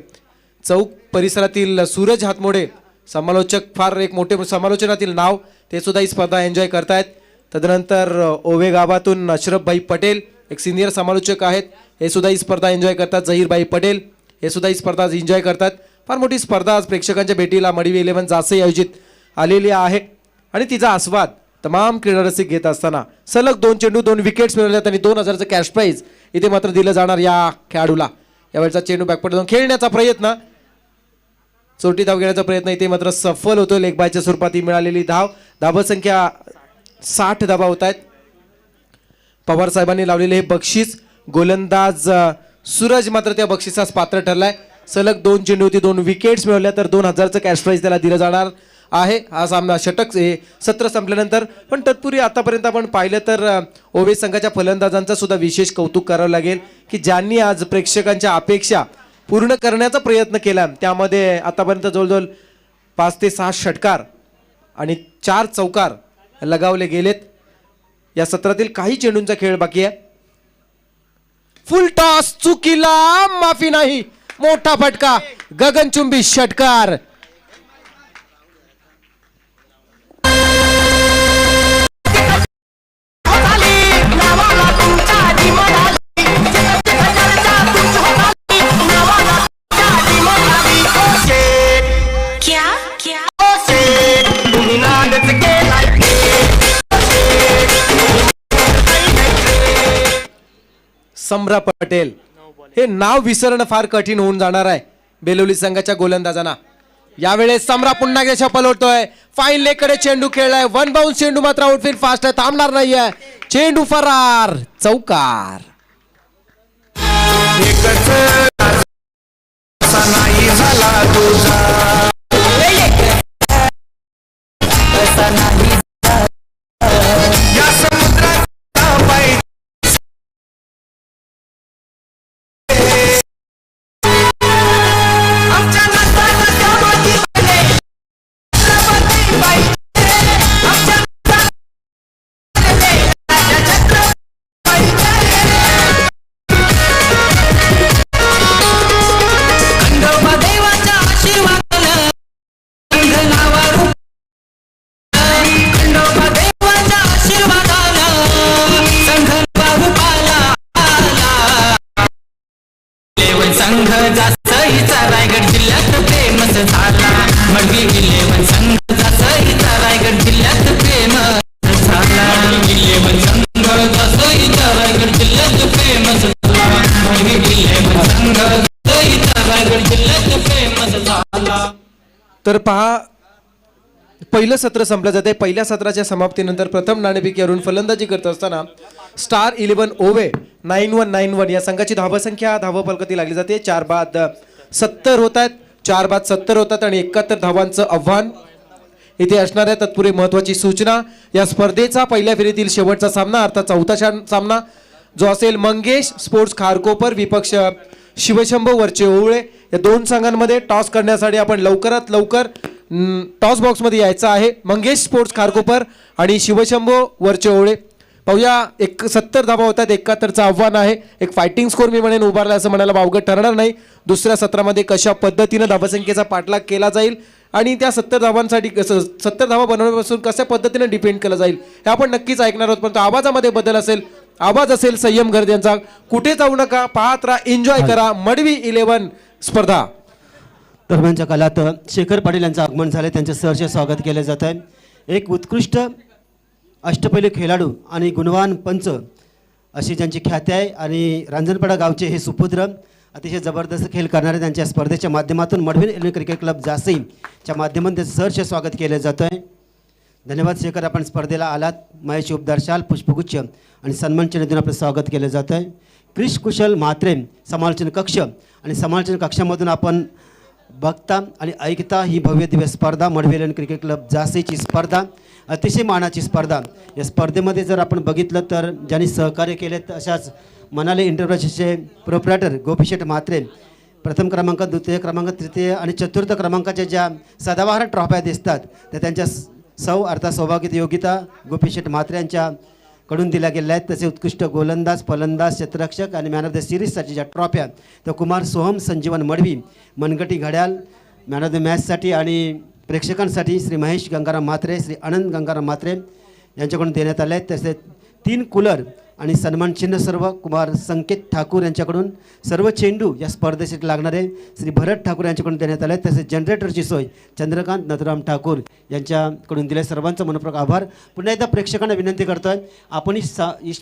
[SPEAKER 1] चौक परिसरातील सूरज हातमोडे समालोचक, फार एक मोठे समालोचनातील नाव, ते सुद्धा ही स्पर्धा एन्जॉय करतायत. तदनंतर ओवे गावातून अशरफभाई पटेल एक सिनियर समालोचक आहेत, हे सुद्धा ही स्पर्धा एन्जॉय करतात. झहीरभाई पटेल हे सुद्धा ही स्पर्धा आज एन्जॉय करतात. फार मोठी स्पर्धा आज प्रेक्षकांच्या भेटीला मडवी 11 जासई आयोजित आलेली आहे आणि तिचा आस्वाद तमाम क्रीडारसिक घेत असताना सलग 2 चेंडू 2 विकेट्स मिळवल्यात आणि 2000चं कॅश प्राईज इथे मात्र दिलं जाणार या खेळाडूला. यावेळचा चेंडू बॅकपट जाऊन खेळण्याचा प्रयत्न, चोटी धाव घेण्याचा प्रयत्न इथे मात्र सफल होतो. लेग बायच्या स्वरूपात ही मिळालेली धाव संख्या 60 धावा होत आहेत. पवार साहेबांनी लावलेले हे बक्षीस, गोलंदाज सूरज मात्र त्या बक्षिसास पात्र ठरलाय. सलग 2 चेंडू होती 2 विकेट्स मिळवल्या तर 2000चं कॅश प्राईज त्याला दिलं जाणार आहे. हा सामना षटक हे सत्र संपल्यानंतर, पण तत्पूर्वी आतापर्यंत आपण पाहिलं तर ओवे संघाच्या फलंदाजांचं सुद्धा विशेष कौतुक करावं लागेल की ज्यांनी आज प्रेक्षकांच्या अपेक्षा पूर्ण करण्याचा प्रयत्न केला. त्यामध्ये आतापर्यंत जवळजवळ 5 ते 6 षटकार आणि 4 चौकार लगावले गेलेत. या सत्रातील काही चेंडूंचा खेळ बाकी आहे. फुल टॉस चुकीला, माफी नाही, मोठा फटका, गगनचुंबी षटकार. सम्रा पटेल हे नाव विसरणं फार कठीण होऊन जाणार आहे बेलोली संघाच्या गोलंदाजांना. यावेळेस सम्रा पुन्हा गेशा पलटतोय, फाईन लेगकडे चेंडू खेळलाय, 1 बाउन्स चेंडू मात्र आउटफील्ड फास्ट आहे, थांबणार नाहीये, चेंडू फरार, चौकार.
[SPEAKER 2] संघ जासईचा रायगड जिल्ह्यात फेमस झाला. मडवी 11 संघ जासईचा रायगड जिल्ह्यात फेमस झाला. मडवी 11 संघ जासईचा रायगड जिल्ह्यात फेमस झाला. मडवी 11 संघ जासईचा रायगड जिल्ह्यात फेमस झाला.
[SPEAKER 1] तर पहा, पहिलं सत्र संपलं जाते. पहिल्या सत्राच्या समाप्तीनंतर प्रथम नाणेफेक यावरून फलंदाजी करत असताना स्टार 11 ओवे 9191 या संघाची धावसंख्या धावफलकाती लागली जाते. 4 बाद 70 होत आहेत, 4 बाद 70 होतात आणि 71 धावांचं आव्हान इथे असणाऱ्या. तत्पूर्वी महत्वाची सूचना, या स्पर्धेचा पहिल्या फेरीतील शेवटचा सामना अर्थात चौथा सामना जो असेल मंगेश स्पोर्ट्स खारकोपर विपक्ष शिवशंभो वरचे ओवळे, या 2 संघांमध्ये टॉस करण्यासाठी आपण लवकरात लवकर टॉस बॉक्समध्ये यायचं आहे. मंगेश स्पोर्ट्स खारकोपर आणि शिवशंभो वरचे ओवळे. पाहूया, 70 धावा होतात, 71चं आव्हान आहे. एक फायटिंग स्कोर मी म्हणेन उभारला असं म्हणायला वावगं ठरणार नाही. दुसऱ्या सत्रामध्ये कशा पद्धतीनं धावसंख्येचा पाठलाग केला जाईल आणि त्या 70 धावांसाठी 70 धावा बनवण्यापासून कशा पद्धतीने डिपेंड केलं जाईल हे आपण नक्कीच ऐकणार आहोत. परंतु आवाजामध्ये बदल असेल, आवाज असेल संयम गर्द्यांचा. कुठे जाऊ नका, पाहत राहा, एन्जॉय करा मडवी 11 स्पर्धा.
[SPEAKER 4] दरम्यानच्या काळात शेखर पाटील यांचं आगमन झाले, त्यांचे सहर्ष स्वागत केले जात आहे. एक उत्कृष्ट अष्टपैलू खेळाडू आणि गुणवान पंच अशी ज्यांची ख्याती आहे आणि रांजणपाडा गावचे हे सुपुत्र अतिशय जबरदस्त खेळ करणारे त्यांच्या स्पर्धेच्या माध्यमातून मडवी 11 क्रिकेट क्लब जासईच्या माध्यमातून त्यांचं सहर्ष स्वागत केलं जातं आहे. धन्यवाद शेखर, आपण स्पर्धेला आलात. महेश उपदार शाल, पुष्पगुच्छ आणि सन्मान चिन्ह आपलं स्वागत केलं जातं आहे. क्रिश कुशल म्हात्रे समालोचन कक्ष आणि समालोचन कक्षामधून आपण बघता आणि ऐकता ही भव्य दिव्य स्पर्धा मडवी 11 क्रिकेट क्लब जासईची स्पर्धा, अतिशय मानाची स्पर्धा. या स्पर्धेमध्ये जर आपण बघितलं तर ज्यांनी सहकार्य केले अशाच मनाली एंटरप्राइजेसचे प्रोप्रायटर गोपीशेठ म्हात्रे प्रथम क्रमांक, द्वितीय क्रमांक, तृतीय आणि चतुर्थ क्रमांकाच्या ज्या सदाबहार ट्रॉफ्या दिसतात त्या त्यांच्या सौ अर्थात सौभाग्य योगिता गोपीशेठ म्हात्रे यांच्याकडून दिल्या गेल्या आहेत. तसे उत्कृष्ट गोलंदाज, फलंदाज, क्षेत्ररक्षक आणि मॅन ऑफ द सिरीजसाठी ज्या ट्रॉफ्या त्या कुमार सोहम संजीवन मडवी, मनगटी घड्याळ मॅन ऑफ द मॅचसाठी आणि प्रेक्षकांसाठी श्री महेश गंगाराम म्हात्रे, श्री आनंद गंगाराम म्हात्रे यांच्याकडून देण्यात आले आहेत. तसेच 3 कूलर आणि सन्मान चिन्ह सर्व कुमार संकेत ठाकूर यांच्याकडून, सर्व चेंडू या स्पर्धेसाठी लागणारे श्री भरत ठाकूर यांच्याकडून देण्यात आले. तसेच जनरेटरची सोय चंद्रकांत नथुराम ठाकूर यांच्याकडून दिले. सर्वांचा मनपूर्वक आभार. पुन्हा एकदा प्रेक्षकांना विनंती करतो आहे, आपण ही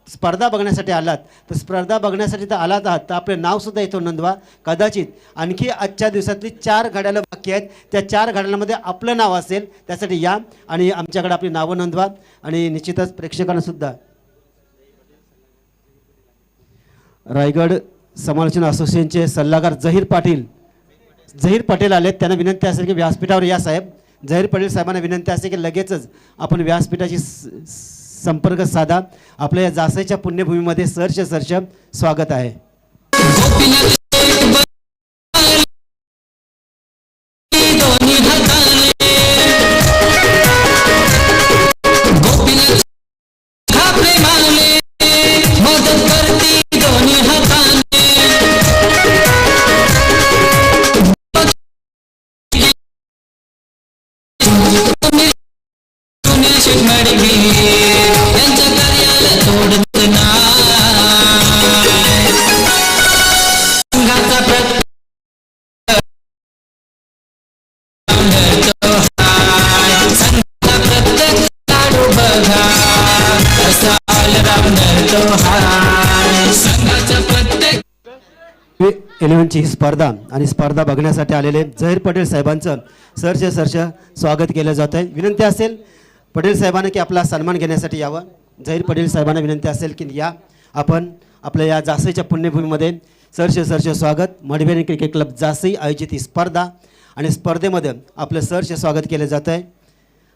[SPEAKER 4] स्पर्धा बघण्यासाठी आलात तर स्पर्धा बघण्यासाठी तर आलात आहात तर आपले नावसुद्धा इथं नोंदवा. कदाचित आणखी आजच्या दिवसातली 4 घड्याळं बाकी आहेत, त्या 4 घड्याळामध्ये आपलं नाव असेल, त्यासाठी या आणि आमच्याकडे आपली नावं नोंदवा. आणि निश्चितच प्रेक्षकांनासुद्धा रायगड समालोचन असोसिएशनचे सल्लागार जहीर पटेल आलेत. त्यांना विनंती असेल की व्यासपीठावर या साहेब. जहीर पटेल साहेबांना विनंती असेल की लगेचच आपण व्यासपीठाशी संपर्क साधा. आपल्या या जासईच्या पुण्यभूमीमध्ये सहर्ष स्वागत आहे. इलेव्हनची ही स्पर्धा आणि स्पर्धा बघण्यासाठी आलेले जहीर पटेल साहेबांचं सहर्ष स्वागत केलं जात आहे. विनंती असेल पटेल साहेबांना की आपला सन्मान घेण्यासाठी यावं. जहीर पटेल साहेबांना विनंती असेल की या आपण आपल्या या जासईच्या पुण्यभूमीमध्ये सहर्ष स्वागत. मडवेणी क्रिकेट क्लब जासई आयोजित ही स्पर्धा आणि स्पर्धेमध्ये आपलं सहर्ष स्वागत केलं जात आहे.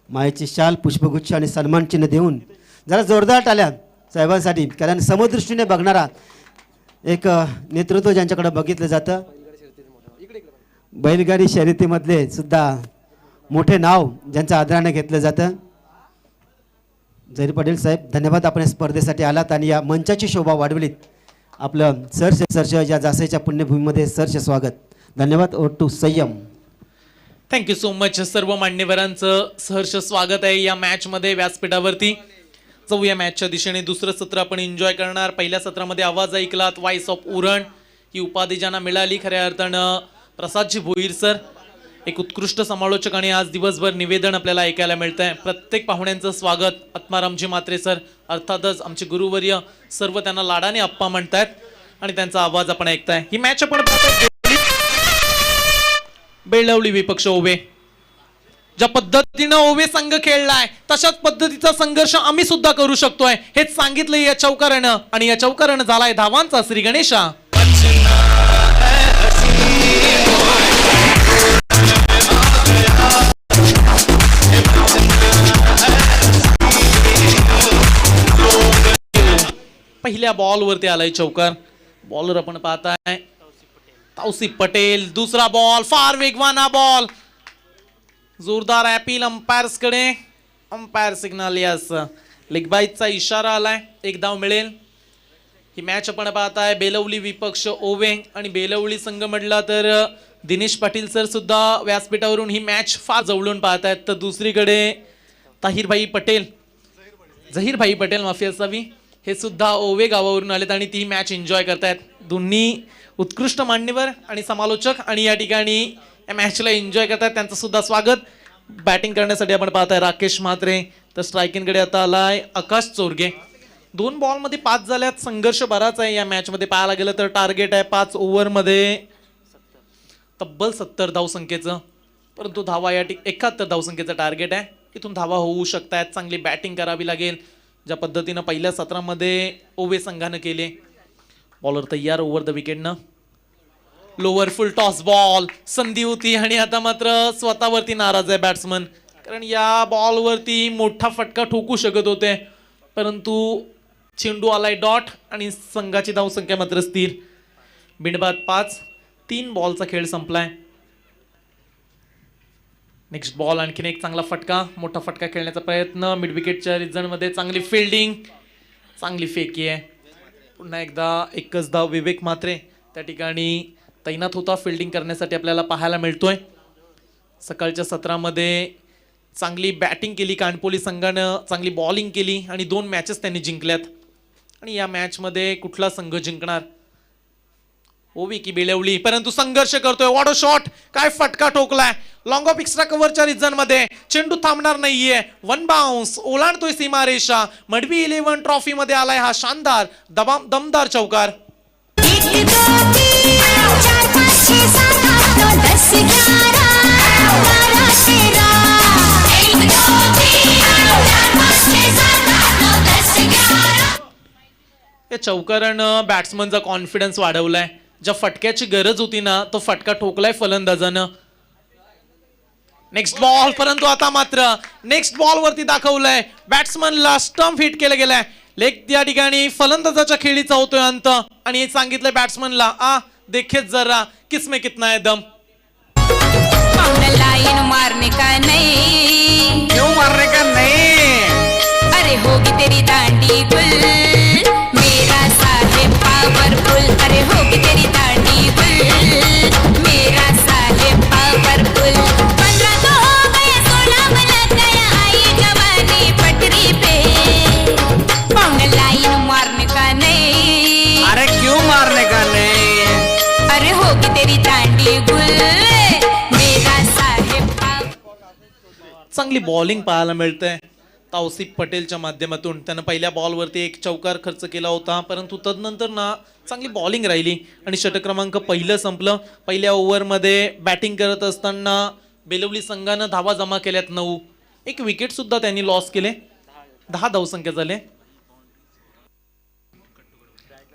[SPEAKER 4] मायेची शाल, पुष्पगुच्छ आणि सन्मान चिन्ह देऊन जरा जोरदार टाळ्या साहेबांसाठी, कारण समदृष्टीने बघणारा एक नेतृत्व ज्यांच्याकडे बघितलं जातं. बैलगाडी शर्यतीमधले सुद्धा मोठे नाव ज्यांचं आदराने घेतलं जातं. जहीर पटेल साहेब धन्यवाद, आपण या स्पर्धेसाठी आलात आणि या मंचाची शोभा वाढवलीत. आपलं सहर्ष या जासईच्या पुण्यभूमीमध्ये सहर्ष स्वागत. धन्यवाद. ओव्हर टू संयम.
[SPEAKER 5] Thank you so much. सर्व मान्यवरांचं सहर्ष स्वागत आहे या मॅचमध्ये व्यासपीठावरती. जाऊया मॅचच्या दिशेने. दुसरं सत्र आपण एन्जॉय करणार. पहिल्या सत्रामध्ये आवाज ऐकलात वॉइस ऑफ उरण, ही उपाधी ज्यांना मिळाली खऱ्या अर्थानं प्रसादजी भोईर सर, एक उत्कृष्ट समालोचक. आणि आज दिवसभर निवेदन आपल्याला ऐकायला मिळतं आहे. प्रत्येक पाहुण्यांचं स्वागत. आत्मारामजी म्हात्रे सर अर्थातच आमचे गुरुवर्य, सर्व त्यांना लाडाने अप्पा म्हणतात आणि त्यांचा आवाज आपण ऐकताय. ही मॅच आपण बेळवली विपक्ष ओवे. ज्या पद्धतीनं ओवे संघ खेळलाय तशाच पद्धतीचा संघर्ष आम्ही सुद्धा करू शकतोय हेच सांगितलं या चौकारानं. आणि या चौकारानं झालाय धावांचा श्री गणेशा. पहिल्या बॉलवरती आलाय चौकार. बॉलर आपण पाहताय तौसिफ पटेल. दुसरा बॉल फार वेगवान बॉल. जोरदार अपील अंपायर्स कडे. Umpire signal yes. लेग बाईचा इशारा आलाय. एक धाव मिळेल. ही मॅच आपण पाहताय बेलवली विपक्ष ओवे. आणि बेलवली संघ म्हटला तर दिनेश पाटील सर सुद्धा व्यासपीठावरून ही मॅच फार जवळून पाहतायत. तर दुसरीकडे ताहिरभाई पटेल, जहीरभाई पटेल माफी असावी, हे सुद्धा ओवे गावावरून आलेत आणि ती मॅच एन्जॉय करतायत. दोन्ही उत्कृष्ट मान्यवर आणि समालोचक आणि या ठिकाणी या मॅचला एन्जॉय करतात. त्यांचं सुद्धा स्वागत. बॅटिंग करण्यासाठी आपण पाहताय राकेश म्हात्रे. तर स्ट्रायकिंगकडे आता आलाय आकाश चोरगे. 2 बॉलमध्ये 5 झाल्यात. संघर्ष बराच आहे या मॅचमध्ये पाहायला गेलं तर. टार्गेट आहे 5 ओव्हरमध्ये तब्बल 70 धावसंख्येचं, परंतु धावा या 71 धावसंख्येचं टार्गेट आहे. इथून धावा होऊ शकतात. चांगली बॅटिंग करावी लागेल ज्या पद्धतीनं पहिल्या सत्रामध्ये ओवे संघानं केले. बॉलर तयार ओव्हर द विकेटनं. Lower full toss ball. संधी होती आणि आता मात्र स्वतःवरती नाराज आहे बॅट्समन, कारण या बॉलवरती मोठा फटका ठोकू शकत होते परंतु चेंडू आलाय डॉट आणि संघाची धावसंख्या मात्र स्थिर. बिनबाद 5. 3 बॉलचा खेळ संपलाय. नेक्स्ट बॉल आणखीन एक चांगला फटका, मोठा फटका खेळण्याचा प्रयत्न मिड विकेटच्या रिजन मध्ये. चांगली फिल्डिंग, चांगली फेकी आहे. पुन्हा एकदा एकच धाव विवेक म्हात्रे त्या ठिकाणी तैनात होता फिल्डिंग करण्यासाठी आपल्याला पाहायला मिळतोय. सकाळच्या सत्रामध्ये चांगली बॅटिंग केली कानपोली संघानं, चांगली बॉलिंग केली आणि 2 मॅचेस त्यांनी जिंकल्यात. आणि या मॅच मध्ये कुठला संघ जिंकणार, ओवी की बेलवली, परंतु संघर्ष करतोय. वॉट शॉट, काय फटका ठोकलाय लॉंग ऑफ एक्स्ट्रा कव्हरच्या रिजन मध्ये. चेंडू थांबणार नाहीये, 1 बाउन्स ओलांडतोय सीमारेषा. मडवी 11 ट्रॉफी मध्ये आलाय हा शानदार दमदार चौकार. या चौकारानं बॅट्समनचा कॉन्फिडन्स वाढवलाय. ज्या फटक्याची गरज होती ना तो फटका ठोकलाय फलंदाजानं. नेक्स्ट बॉल, परंतु आता मात्र नेक्स्ट बॉल वरती दाखवलंय बॅट्समनला स्टंप हिट केलं गेलंय. लेग त्या ठिकाणी फलंदाजाच्या खेळीचा होतोय अंत आणि हे सांगितलंय बॅट्समनला देखेच जरा किसमें कितना है दम.
[SPEAKER 6] लाइन मारने का नहीं,
[SPEAKER 2] क्यों मारने का नहीं?
[SPEAKER 6] अरे होगी तेरी दांडी गुल मेरा साहेब पावरफुल. अरे होगी तेरी दांडी गुल मेरा साहेब पावरफुल. 15 तो हो गए 16 में लग गया आई जवानी पटरी पे. लाइन मारने का नहीं,
[SPEAKER 2] अरे क्यों मारने का नहीं?
[SPEAKER 6] अरे होगी तेरी दांडी गुल मेरा साहेब
[SPEAKER 5] चांगली बॉलिंग पाहायला मिळते तावसिफ पटेलच्या माध्यमातून. त्यानं पहिल्या बॉलवरती एक चौकार खर्च केला होता, परंतु तदनंतर ना चांगली बॉलिंग राहिली आणि षटक क्रमांक 1 संपलं. पहिल्या ओव्हरमध्ये बॅटिंग करत असताना बेलवली संघानं धावा जमा केल्यात 9. एक विकेट सुद्धा त्यांनी लॉस केले. 10 धावसंख्या झाले.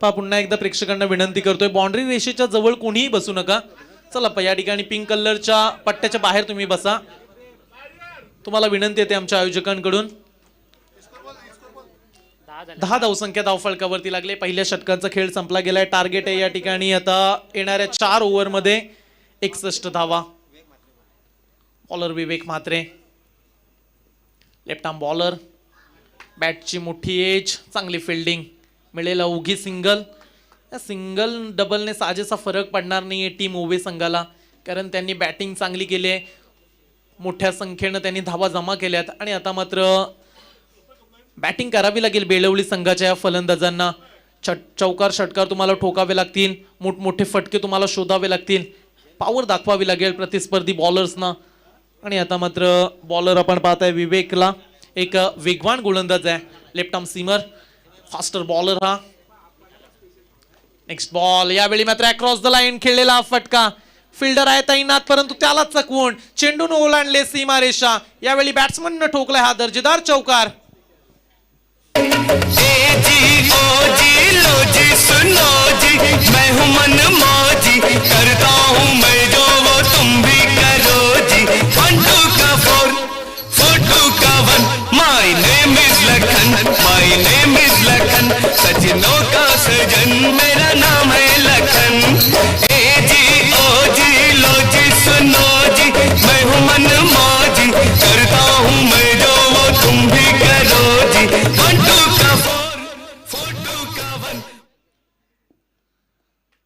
[SPEAKER 5] पुन्हा एकदा प्रेक्षकांना विनंती करतोय बाउंड्री रेषेच्या जवळ कोणीही बसू नका. चला या ठिकाणी पिंक कलरच्या पट्ट्याच्या बाहेर तुम्ही बसा. तुम्हाला विनंती येते आमच्या आयोजकांकडून. 10 धावसंख्या धावफलकावरती लागले. पहिल्या षटकाचा खेळ संपला गेलाय. टार्गेट आहे या ठिकाणी आता येणाऱ्या 4 ओव्हर मध्ये 61 धावा. बॉलर विवेक म्हात्रे, लेफ्ट आर्म बॉलर. बॅटची मोठी एज, चांगली फिल्डिंग, मिळेल उगी सिंगल. या सिंगल डबलने साजेसा फरक पडणार नाहीये टीम ओवे संघाला, कारण त्यांनी बॅटिंग चांगली केली आहे. मोठ्या संख्येनं त्यांनी धावा जमा केल्यात आणि आता मात्र बॅटिंग करावी लागेल बेलवली संघाच्या फलंदाजांना. चौकार षटकार तुम्हाला ठोकावे लागतील, मोठमोठे फटके तुम्हाला शोधावे लागतील, पॉवर दाखवावी लागेल प्रतिस्पर्धी बॉलर्सना. आणि आता मात्र बॉलर आपण पाहताय विवेकला, एक वेगवान गोलंदाज आहे, left arm seamer, faster bowler हा. नेक्स्ट बॉल, यावेळी मात्र अक्रॉस द लाईन खेळलेला फटका. फिल्डर आहे तैनात, परंतु त्याला चकवून चेंडून ओलांडले सीमारेषा. यावेळी बॅट्समननं ठोकलाय हा दर्जेदार चौकार.
[SPEAKER 7] सुनो जी, मैं हूँ मन मौजी, करता हूँ मैं जो वो तुम भी करो जी. 1 2 का 4, 4 2 का 1, my name is Lakhan, my name is Lakhan, सजनों का सजन मेरा नाम है लखन. ए जी ओ जी लो जी सुनो जी, मैं हूँ मन मौजी, करता हूँ मैं जो वो तुम भी करो जी. 1 2 का 4, 4 2 का 1.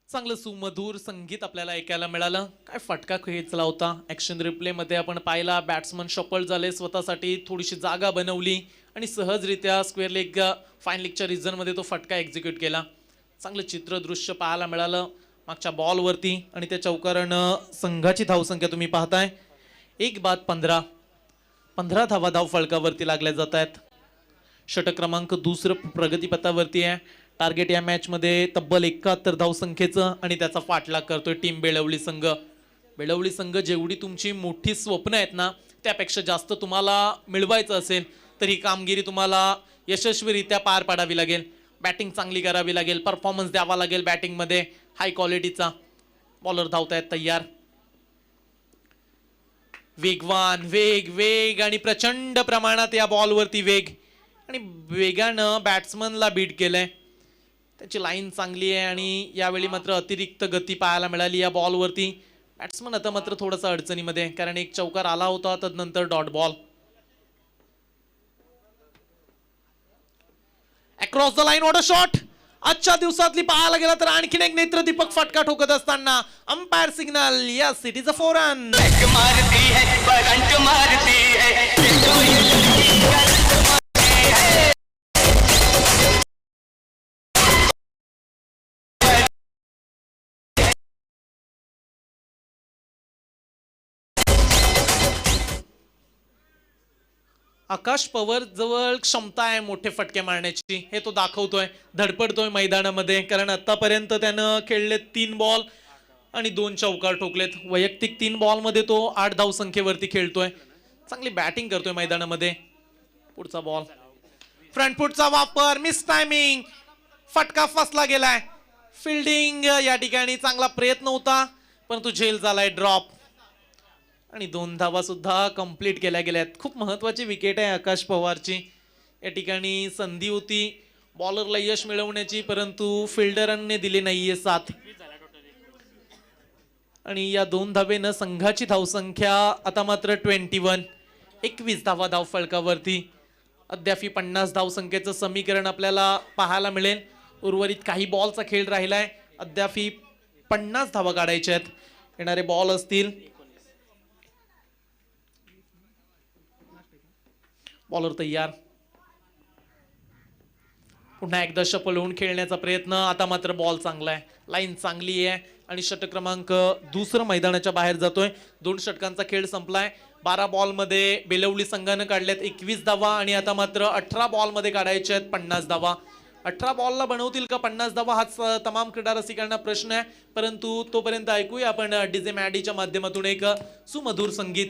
[SPEAKER 5] चांगलं सुमधुर संगीत आपल्याला ऐकायला मिळालं. काय फटका खेचला होता. ऍक्शन रिप्ले मध्ये आपण पाहिला, बॅट्समन शफल झाले, स्वतःसाठी थोडीशी जागा बनवली आणि सहजरित्या स्क्वेअर लेग फाईन लेगच्या रिजन मध्ये तो फटका एक्झिक्यूट केला. चांगलं चित्र दृश्य पाहायला मिळालं मागच्या बॉलवरती. आणि त्या चौकारानं संघाची धावसंख्या तुम्ही पाहताय 1 बाद 15. 15 धावा धाव फलकावरती लागल्या जात आहेत. षटक क्रमांक 2 प्रगतीपथावरती आहे. टार्गेट या मॅच मध्ये तब्बल 71 धावसंख्येचं आणि त्याचा पाठलाग करतोय टीम बेळवली संघ. बेळवली संघ जेवढी तुमची मोठी स्वप्न आहेत ना त्यापेक्षा जास्त तुम्हाला मिळवायचं असेल तर ही कामगिरी तुम्हाला यशस्वीरित्या पार पाडावी लागेल. बॅटिंग चांगली करावी लागेल, परफॉर्मन्स द्यावा लागेल बॅटिंग मध्ये हाय क्वालिटीचा. बॉलर धावतायत तयार. वेगवान, वेग आणि प्रचंड प्रमाणात या बॉलवरती वेग आणि वेगानं बॅट्समनला बीट केलंय. त्याची लाईन चांगली आहे आणि यावेळी मात्र अतिरिक्त गती पाहायला मिळाली या बॉलवरती. बॅट्समन आता मात्र थोडासा अडचणीमध्ये, कारण एक चौकार आला होता, तदनंतर dot ball. Across the line, what a shot. आजच्या दिवसातली पाहायला गेला तर आणखीन एक नेत्रदीपक फटका ठोकत असताना umpire signal, yes it is a 4 run.
[SPEAKER 7] मारती है करंट मारती है ये तो ये लड़की करंट मारती है.
[SPEAKER 5] आकाश पवार जवळ क्षमता आहे मोठे फटके मारण्याची, हे तो दाखवतोय, धडपडतोय मैदानामध्ये. कारण आतापर्यंत त्यानं खेळले 3 बॉल आणि 2 चौकार ठोकलेत. वैयक्तिक 3 बॉलमध्ये तो 8 धावसंख्येवरती खेळतोय. चांगली बॅटिंग करतोय मैदानामध्ये. पुढचा बॉल, फ्रंट फुटचा वापर, मिस टायमिंग, फटका फसला गेलाय. फिल्डिंग या ठिकाणी चांगला प्रयत्न होता, परंतु झेल झालाय ड्रॉप. आणि 2 धावा सुद्धा कंप्लीट केल्या गेल्यात. खूप महत्वाची विकेट आहे आकाश पवारची. या ठिकाणी संधी होती बॉलरला यश मिळवण्याची, परंतु फिल्डरांनी दिली नाहीये साथ. आणि या 2 धावेनं संघाची धावसंख्या आता मात्र 21 धावा धाव फलकावरती. अद्याप 50 धावसंख्येचं समीकरण आपल्याला पाहायला मिळेल. उर्वरित काही बॉलचा खेळ राहिलाय. अद्याप 50 धावा काढायच्या आहेत. येणारे बॉल असतील, बॉलर तयार. पुन्हा एकदा पळवून खेळण्याचा प्रयत्न. आता मात्र बॉल चांगला आहे, लाईन चांगली आहे आणि षटक क्रमांक 2 मैदानाच्या बाहेर जातोय. 2 षटकांचा खेळ संपलाय. 12 बॉलमध्ये बेलवली संघानं काढल्यात 21 धावा आणि आता मात्र 18 बॉलमध्ये काढायच्या आहेत 50 धावा. 18 बॉलला बनवतील का 50 धावा, हाच तमाम क्रीडा रसिकांना प्रश्न आहे. परंतु तोपर्यंत ऐकूया आपण डीजे मॅडीच्या माध्यमातून एक सुमधुर संगीत.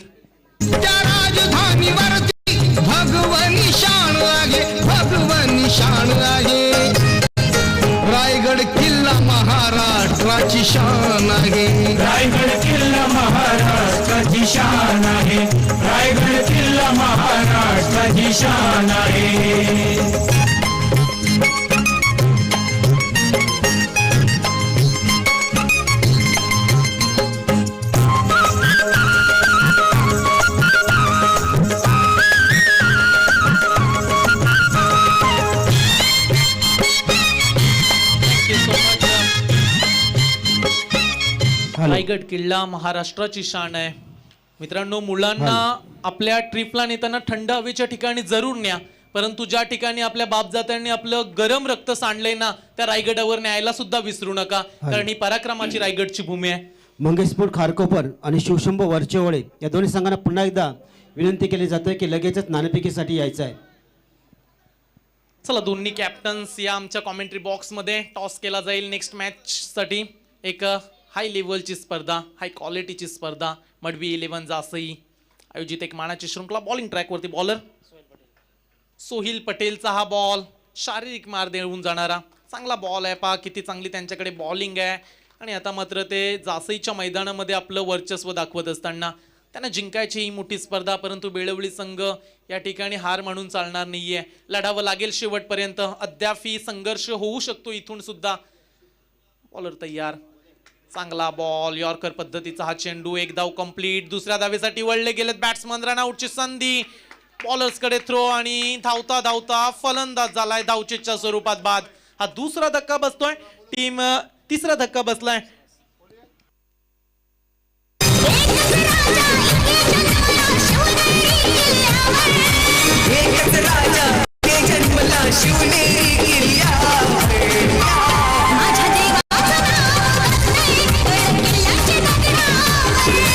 [SPEAKER 3] भगवानी शान आहे, भगवानी शान आहे. रायगड किल्ला महाराष्ट्राची शान आहे.
[SPEAKER 8] रायगड किल्ला महाराष्ट्राची शान आहे. रायगड किल्ला महाराष्ट्राची शान आहे.
[SPEAKER 5] रायगड किल्ला महाराष्ट्राची शान आहे. मित्रांनो, मुलांना आपल्या ट्रिपला नेताना थंड हवेच्या ठिकाणी जरूर न्या, परंतु ज्या ठिकाणी आपल्या बापजात्यांनी आपलं गरम रक्त सांडलंय ना, त्या रायगडावर न्यायला सुद्धा विसरू नका, कारण ही पराक्रमाची रायगडची भूमी आहे.
[SPEAKER 4] मंगेशपूर खारकोपर आणि शिवशंभो वरचेवळे या दोन्ही संघांना पुन्हा एकदा विनंती केली जाते की लगेचच नाणेफेकीसाठी यायचं आहे.
[SPEAKER 5] चला, दोन्ही कॅप्टन्स या आमच्या कॉमेंट्री बॉक्समध्ये. टॉस केला जाईल नेक्स्ट मॅच साठी. एक हाय लेवलची स्पर्धा, हाय क्वालिटीची स्पर्धा. मडवी 11 जासई आयोजित एक मानाची शृंखला. बॉलिंग ट्रॅकवरती बॉलर सोहिल पटेलचा हा बॉल शारीरिक मार देऊन जाणारा चांगला बॉल आहे. पहा किती चांगली त्यांच्याकडे बॉलिंग आहे. आणि आता मात्र ते जासईच्या मैदानामध्ये आपलं वर्चस्व दाखवत असताना त्यांना जिंकायची ही मोठी स्पर्धा, परंतु बेळवली संघ या ठिकाणी हार म्हणून चालणार नाहीये. लढावं लागेल शेवटपर्यंत. अद्याप संघर्ष होऊ शकतो इथून सुद्धा. बॉलर तयार, चांगला बॉल, यॉर्कर पद्धतीचा हा चेंडू. 1 धाव कंप्लीट. दुसऱ्या धावेसाठी वळले गेलेत बॅट्समन. रनआउटची संधी, बॉलर्स कडे थ्रो आणि धावता धावता फलंदाज झालाय धावचेच्या स्वरूपात बाद. हा दुसरा धक्का बसतोय. टीम तिसरा धक्का बसलाय.
[SPEAKER 7] एकच राजा के जन्मला शिवनेरी किल्ल्यावर.
[SPEAKER 6] माझ्या देवाचं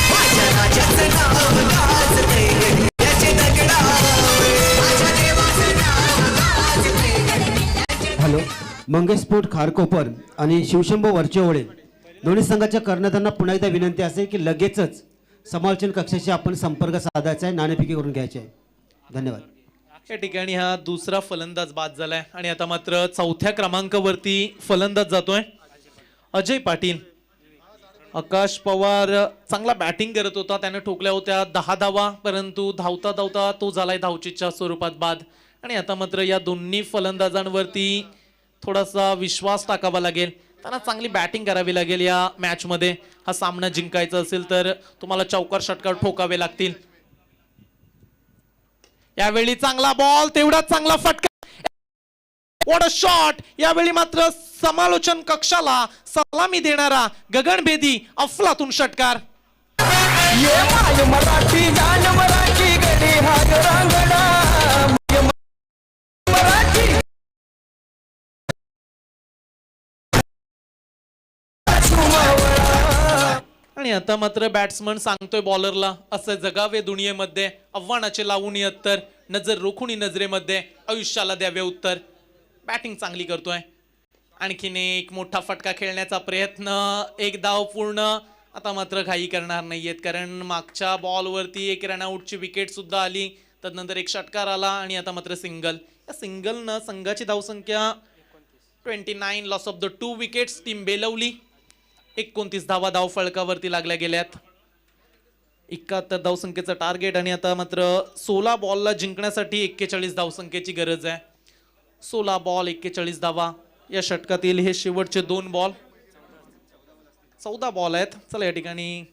[SPEAKER 7] माझ्या राजाचं नाव गाजतंय गडियाच्या दगडावर. माझ्या देवाचं नाव गाजतंय गडियाच्या.
[SPEAKER 4] हॅलो, मंगेशपूर खारकोपर आणि शिवशंभो वरचेवळे दोन्ही संघाच्या कर्णधारांना पुन्हा एकदा विनंती असेल की लगेचच समालोचन कक्षाशी आपण संपर्क साधायचा आहे, नाणेफेकी करून घ्यायचे आहे. धन्यवाद.
[SPEAKER 5] या ठिकाणी हा दुसरा फलंदाज बाद झालाय आणि आता मात्र 4थ्या क्रमांकावरती फलंदाज जातोय अजय पाटील. आकाश पवार चांगला बॅटिंग करत होता, त्याने ठोकल्या होत्या 10 धावा, परंतु धावता धावता तो झालाय धावचीच्या स्वरूपात बाद. आणि आता मात्र या दोन्ही फलंदाजांवरती थोडासा विश्वास टाकावा लागेल, त्यांना चांगली बॅटिंग करावी लागेल. या मॅच मध्ये हा सामना जिंकायचा असेल तर तुम्हाला चौकार षटकार ठोकावे लागतील. यावेळी चांगला बॉल, तेवढाच चांगला फटका. What a shot. यावेळी मात्र समालोचन कक्षाला सलामी देणारा गगनभेदी अफलातून षटकार.
[SPEAKER 2] मराठी गान मराठी गडी हाग रांगडा मराठी
[SPEAKER 5] आणि आता मात्र बॅट्समन सांगतोय बॉलरला, असं जगावे दुनियेमध्ये, आव्हानाचे लावून तर नजर रोखुनी नजरेमध्ये, आयुष्याला द्यावे उत्तर. बॅटिंग चांगली करतोय. आणखीन एक मोठा फटका खेळण्याचा प्रयत्न, एक धाव पूर्ण. आता मात्र घाई करणार नाहीयेत, कारण मागच्या बॉलवरती एक रनआउटची विकेट सुद्धा आली, त्यानंतर एक षटकार आला आणि आता मात्र सिंगल. या सिंगलनं संघाची धावसंख्या 29, loss of the 2 wickets. Team Belavali 29 धावा धाव फळकावरती लागल्या गेल्यात. 71 धावसंख्येचं टार्गेट आणि आता मात्र 16 बॉलला जिंकण्यासाठी 41 धावसंख्येची गरज आहे. 16 बॉल 41 धावा. या षटकातील हे शेवटचे 2 बॉल. 14 बॉल आहेत. चला या ठिकाणी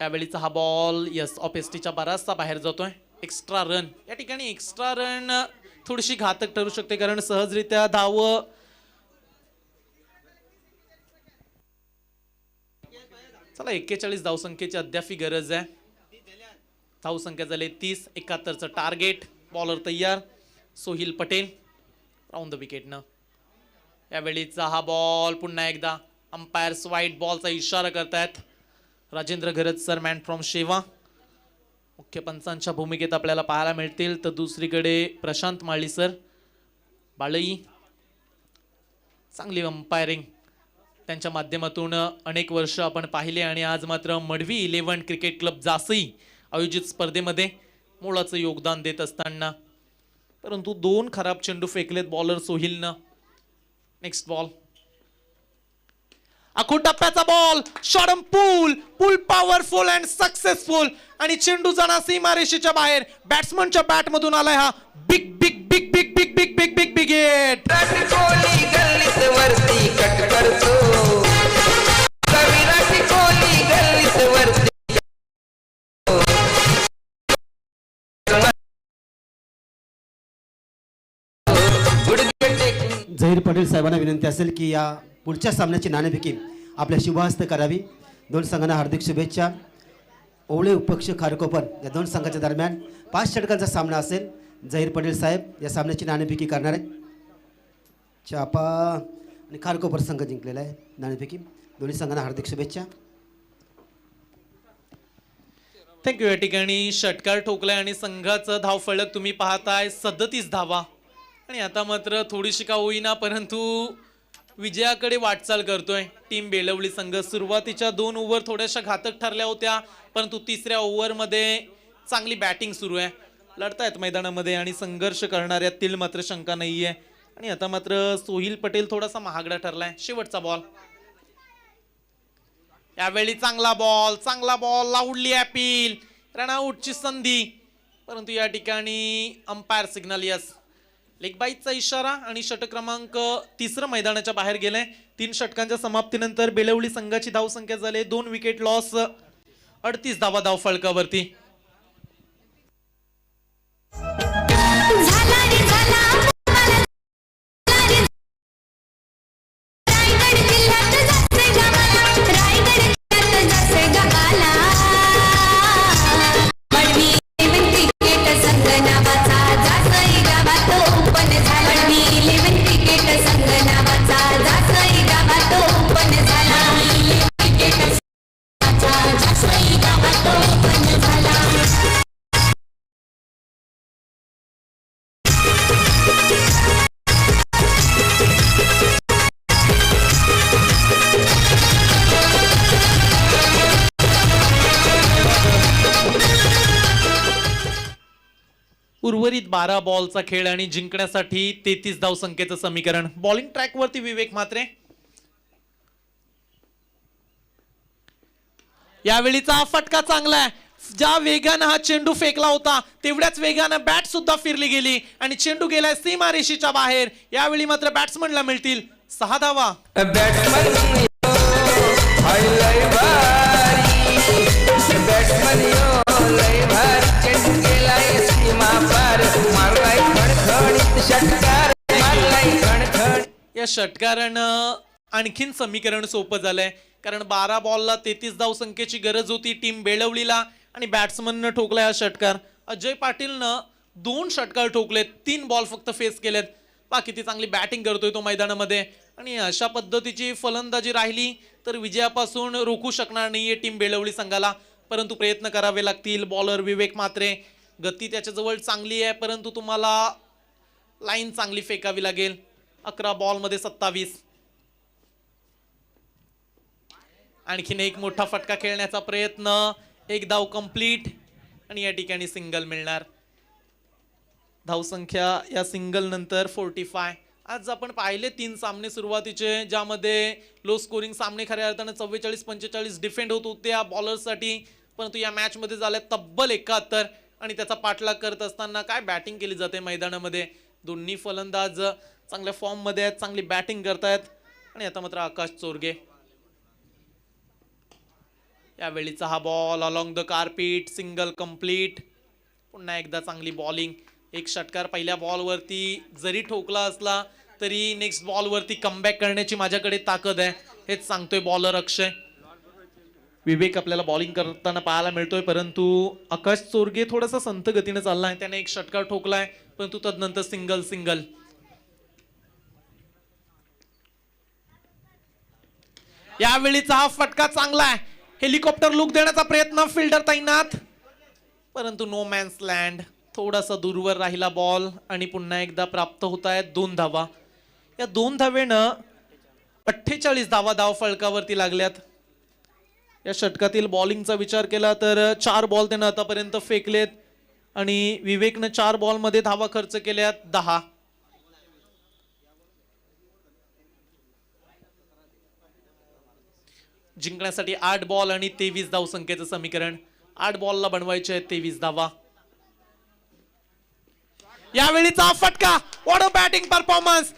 [SPEAKER 5] यावेळीचा हा बॉल यस ऑफ एसटीच्या बराचसा बाहेर जातोय. एक्स्ट्रा रन, या ठिकाणी एक्स्ट्रा रन थोडीशी घातक ठरू शकते, कारण सहजरित्या धाव चला 41 धावसंख्येची अद्याप गरज आहे. धावसंख्या झाली 30. 71चं टार्गेट. बॉलर तयार सोहिल पटेल राऊंड द विकेटनं. यावेळीचा हा बॉल पुन्हा एकदा अंपायर्स व्हाईट बॉलचा इशारा करतायत. राजेंद्र घरत सर मॅन फ्रॉम शेवा मुख्य पंचांच्या भूमिकेत आपल्याला पाहायला मिळतील, तर दुसरीकडे प्रशांत माळी सर बाळई. चांगली अंपायरिंग त्यांच्या माध्यमातून अनेक वर्ष आपण पाहिले आणि आज मात्र मडवी 11 क्रिकेट क्लब जासई आयोजित स्पर्धेमध्ये मोलाचं योगदान देत असताना, परंतु 2 खराब चेंडू फेकलेत बॉलर सोहिलनं. नेक्स्ट बॉल, आखो टप्प्याचा ball, shot pool powerful and successful आणि चेंडू जाणार सीमारेषेच्या बाहेर. बॅट्समनच्या बॅट मधून आलाय हा big big big big big big big big big hit.
[SPEAKER 2] Kohli गल्लीत वरती कट करतो, विराट कोहली गल्लीत वरती
[SPEAKER 4] झहीर पटेल साहेबांना विनंती असेल की या पुढच्या सामन्याची नाणेफेकी आपल्या शुभहस्ते करावी. 2 संघांना हार्दिक शुभेच्छा. ओवळे उपक्ष खारकोपर या 2 संघाच्या दरम्यान 5 षटकांचा सामना असेल. झहीर पटेल साहेब या सामन्याची नाणेफेकी करणार आहेत. चापा आणि खारकोपर संघ जिंकलेला आहे नाणेफेकी. दोन्ही संघांना हार्दिक शुभेच्छा.
[SPEAKER 5] थँक्यू. या ठिकाणी षटकार ठोकलाय आणि संघाचं धावफलक तुम्ही पाहताय 37 धावा. आणि आता मात्र थोडीशी का होईना परंतु विजयाकडे वाटचाल करतोय टीम बेलवली संघ. सुरुवातीच्या 2 ओव्हर थोड्याशा घातक ठरल्या होत्या, परंतु 3ऱ्या ओव्हरमध्ये चांगली बॅटिंग सुरू आहे. लढतायत मैदानामध्ये आणि संघर्ष करणाऱ्यातील मात्र शंका नाहीये. आणि आता मात्र सोहिल पटेल थोडासा महागडा ठरलाय. शेवटचा बॉल, यावेळी चांगला बॉल लाऊडली अपील, रनआउटची संधी, परंतु या ठिकाणी अंपायर सिग्नल यस. लेग बाईटचा इशारा आणि षटक क्रमांक 3 मैदानाच्या बाहेर गेलाय. 3 षटकांच्या समाप्तीनंतर बेलवली संघाची धावसंख्या झाली 2 विकेट लॉस, 38 धावा धाव फळकावरती. उर्वरित 12 बॉलचा खेळ आणि जिंकण्यासाठी 33 धावसंख्येचं समीकरण. बॉलिंग ट्रॅकवरती विवेक म्हात्रे. यावेळीचा फटका चांगला आहे. ज्या वेगानं हा चेंडू फेकला होता तेवढ्याच वेगानं बॅट सुद्धा फिरली गेली आणि चेंडू गेलाय सीमारेषेच्या बाहेर. यावेळी मात्र बॅट्समनला मिळतील 6 धावा. या षटकारानं आणखीन समीकरण सोपं झालंय, कारण 12 बॉलला 33 धावसंख्येची गरज होती टीम बेळवलीला आणि बॅट्समननं ठोकला हा षटकार. अजय पाटीलनं 2 षटकार ठोकलेत, 3 बॉल फक्त फेस केलेत. किती चांगली बॅटिंग करतोय तो मैदानामध्ये आणि अशा पद्धतीची फलंदाजी राहिली तर विजयापासून रोखू शकणार नाहीये टीम बेळवली संघाला, परंतु प्रयत्न करावे लागतील. बॉलर विवेक म्हात्रे, गती त्याच्याजवळ चांगली आहे, परंतु तुम्हाला लाईन चांगली फेकावी लागेल. 11 बॉलमध्ये 27. आणखीन एक मोठा फटका खेळण्याचा प्रयत्न, 1 धाव कंप्लीट आणि या ठिकाणी सिंगल मिळणार. धावसंख्या या सिंगल नंतर 45. आज आपण पाहिले 3 सामने सुरुवातीचे, ज्यामध्ये लो स्कोरिंग सामने खऱ्या अर्थानं 44-45 डिफेंड होत होते या बॉलर्ससाठी, परंतु या मॅच मध्ये झाले तब्बल 71 आणि त्याचा पाठलाग करत असताना काय बॅटिंग केली जाते मैदानामध्ये. दोन्ही फलंदाज चांगल्या फॉर्म मध्ये आहेत, चांगली बॅटिंग करतायत. आणि आता मात्र आकाश चोरगे, यावेळीचा हा ball along the carpet, single complete. पुन्हा एकदा चांगली बॉलिंग. 1 षटकार पहिल्या बॉलवरती जरी ठोकला असला तरी नेक्स्ट बॉलवरती कमबॅक करण्याची माझ्याकडे ताकद आहे, हेच सांगतोय बॉलर अक्षय. विवेक आपल्याला बॉलिंग करताना पाहायला मिळतोय, परंतु आकाश चोरगे थोडासा संथ गतीने चाललाय. त्याने 1 षटकार ठोकलाय, परंतु तदनंतर सिंगल. यावेळीचा हा फटका चांगला आहे. हेलिकॉप्टर लुक देण्याचा प्रयत्न, फिल्डर तैनात, परंतु नो मॅन्स लँड. थोडासा दूरवर राहिला बॉल आणि पुन्हा एकदा प्राप्त होत आहेत 2 धावा. या 2 धावेनं 48 धावा धाव फलकावरती लागल्यात. या षटकातील बॉलिंगचा विचार केला तर 4 बॉल त्यानं आतापर्यंत फेकलेत आणि विवेकनं 4 बॉलमध्ये धावा खर्च केल्यात 10. जिंकण्यासाठी 8 बॉल आणि 23 धावसंख्येचं समीकरण. 8 बॉलला बनवायचे आहेत 23 धावा. यावेळीचा फटका, व्हॉट अ बॅटिंग परफॉर्मन्स.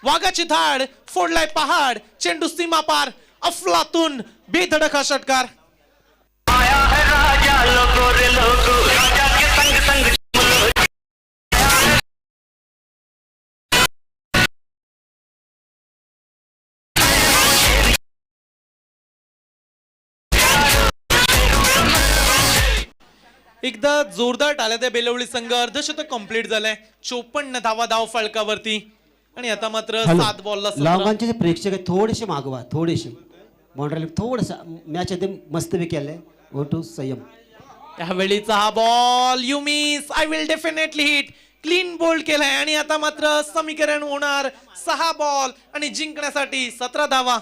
[SPEAKER 5] वाघाची धाड, फोडलाय पहाड, चेंडू सीमा पार, अफलातून बेधडक हा षटकार.
[SPEAKER 7] आया है राजा लोगो रे लोगो, राजा के संग संग
[SPEAKER 5] एकदा जोरदार टाळ्या त्या बेलवली संघ. अर्धशतक कंप्लीट झालंय, 54 धावा धाव फलकावरती आणि आता मात्र 7 बॉलला.
[SPEAKER 4] लावगांचे जे प्रेक्षक आहेत थोडेसे मागवा, थोडेसे बाउंड्री थोडस मॅच एकदम मस्तपैकी आलंय. गो टू संयम.
[SPEAKER 5] यावेळीचा हा ball, you miss, I will definitely hit, clean bowled केलाय आणि आता मात्र समीकरण होणार 6 बॉल आणि जिंकण्यासाठी 17 धावा.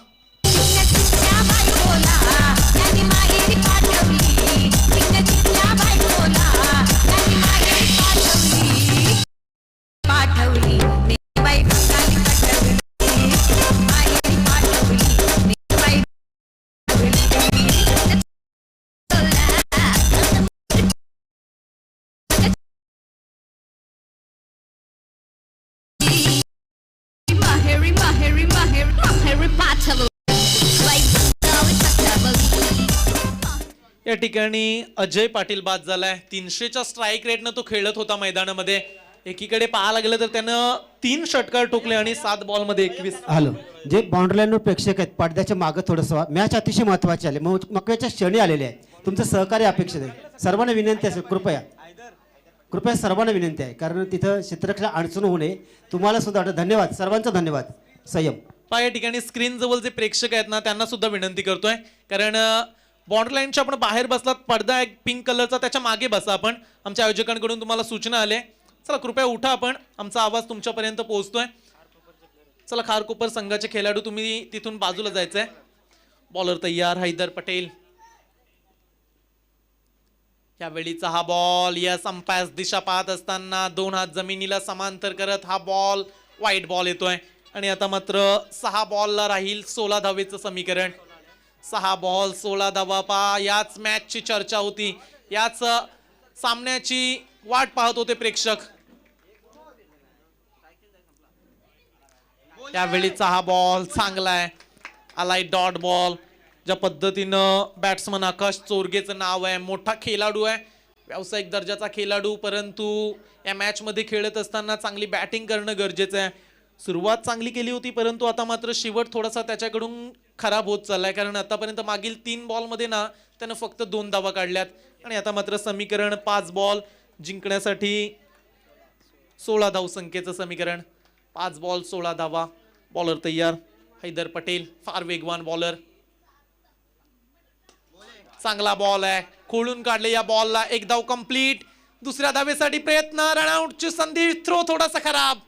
[SPEAKER 5] या ठिकाणी अजय पाटील बाद झालाय. 300च्या स्ट्राईक रेटनं तो खेळत होता मैदानामध्ये. एकीकडे पाहायला गेलं तर त्यानं 3 षटकार ठोकले आणि 7 बॉलमध्ये 21.
[SPEAKER 4] हॅलो, जे बाउंड्री लाईनवर प्रेक्षक आहेत पडद्याच्या मागे थोडंसं मॅच अतिशय महत्वाची आले, महत्वाच्या क्षणी आलेले आहे. तुमचं सहकार्य अपेक्षित आहे. सर्वांना विनंती असेल, कृपया सर्वांना विनंती आहे, कारण तिथं क्षेत्ररक्षण अडचण होऊ नये. तुम्हाला सुद्धा धन्यवाद, सर्वांचा धन्यवाद. संयम.
[SPEAKER 5] या ठिकाणी स्क्रीन जवळ जे प्रेक्षक आहेत ना त्यांना सुद्धा विनंती करतोय, कारण बॉर्डर लाईनच्या आपण बाहेर बसलात, पडदा एक पिंक कलरचा, त्याच्या मागे बसा आपण. आमच्या आयोजकांकडून तुम्हाला सूचना आल्या. चला कृपया उठा, आपण आमचा आवाज तुमच्यापर्यंत पोहोचतोय. चला खारकोपर संघाचे खेळाडू तुम्ही तिथून बाजूला जायचंय. बॉलर तयार, हैदर पटेल. यावेळीचा हा बॉल, या अंपायर दिशा पाहत असताना 2 हात जमिनीला समांतर करत हा बॉल वाईट बॉल येतोय आणि आता मात्र 6 बॉलला राहील 16 धावेचं समीकरण. 6 बॉल 16 धावा. याच मॅचची चर्चा होती याच सामन्याची वाट पाहत होते प्रेक्षक. त्यावेळीचा हा बॉल चांगला आहे, आलाय डॉट बॉल. ज्या पद्धतीनं बॅट्समन आकाश चोरगेचं नाव आहे, मोठा खेळाडू आहे, व्यावसायिक दर्जाचा खेळाडू, परंतु या मॅच मध्ये खेळत असताना चांगली बॅटिंग करणं गरजेचं आहे. सुरुवात चांगली केली होती, परंतु आता मात्र शेवट थोडासा त्याच्याकडून खराब होत चाललाय, कारण आतापर्यंत मागील 3 बॉल मध्ये ना त्यानं फक्त 2 धावा काढल्यात. आणि आता मात्र समीकरण 5 बॉल जिंकण्यासाठी 16 धावसंख्येचं समीकरण. 5 बॉल 16 धावा. बॉलर तयार हैदर पटेल, फार वेगवान बॉलर. चांगला बॉल आहे, खोळून काढले या बॉलला. 1 धाव कंप्लीट. दुसऱ्या धावेसाठी प्रयत्न, रनआउटची संधी. थ्रो थोडासा खराब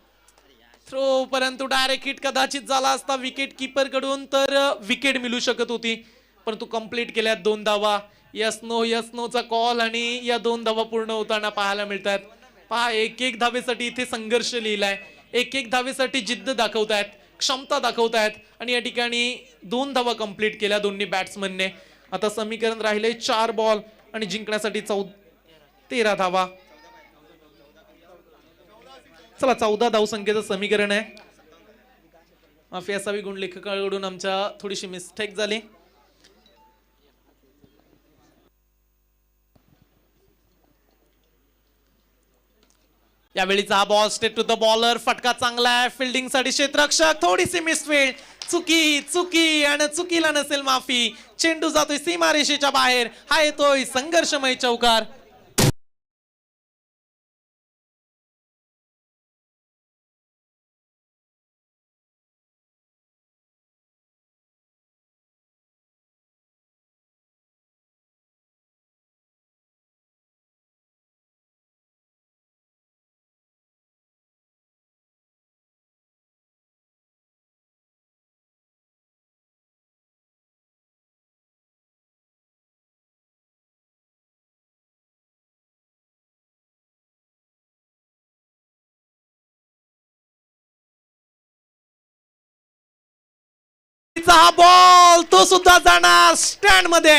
[SPEAKER 5] थ्रो, परंतु डायरेक्ट हिट कदाचित झाला असता विकेट किपर कडून तर विकेट मिळू शकत होती, परंतु कंप्लीट केल्यात 2 धावा. यस नो चा कॉल आणि या 2 धावा पूर्ण होताना पाहायला मिळतात. पहा, 1-1 धावेसाठी इथे संघर्ष लिहिलाय. 1-1 धावेसाठी जिद्द दाखवतायत, क्षमता दाखवतायत आणि या ठिकाणी 2 धावा कंप्लीट केल्या दोन्ही बॅट्समनने. आता समीकरण राहिले 4 बॉल आणि जिंकण्यासाठी 13 धावा. चला, 14 धावसंख्येचं समीकरण आहे. माफी असावी, गुण लेखकाकडून आमच्या थोडीशी मिस्टेक झाली. यावेळीचा हा ball straight to the bowler. फटका चांगला आहे, फिल्डिंग साठी क्षेत्ररक्षक. थोडीशी मिसफील्ड, चुकी आणि चुकीला नसेल माफी. चेंडू जातोय सीमारेषेच्या बाहेर. हा येतोय संघर्षमय चौकार. हा बॉल तो सुद्धा जाणार स्टँड मध्ये.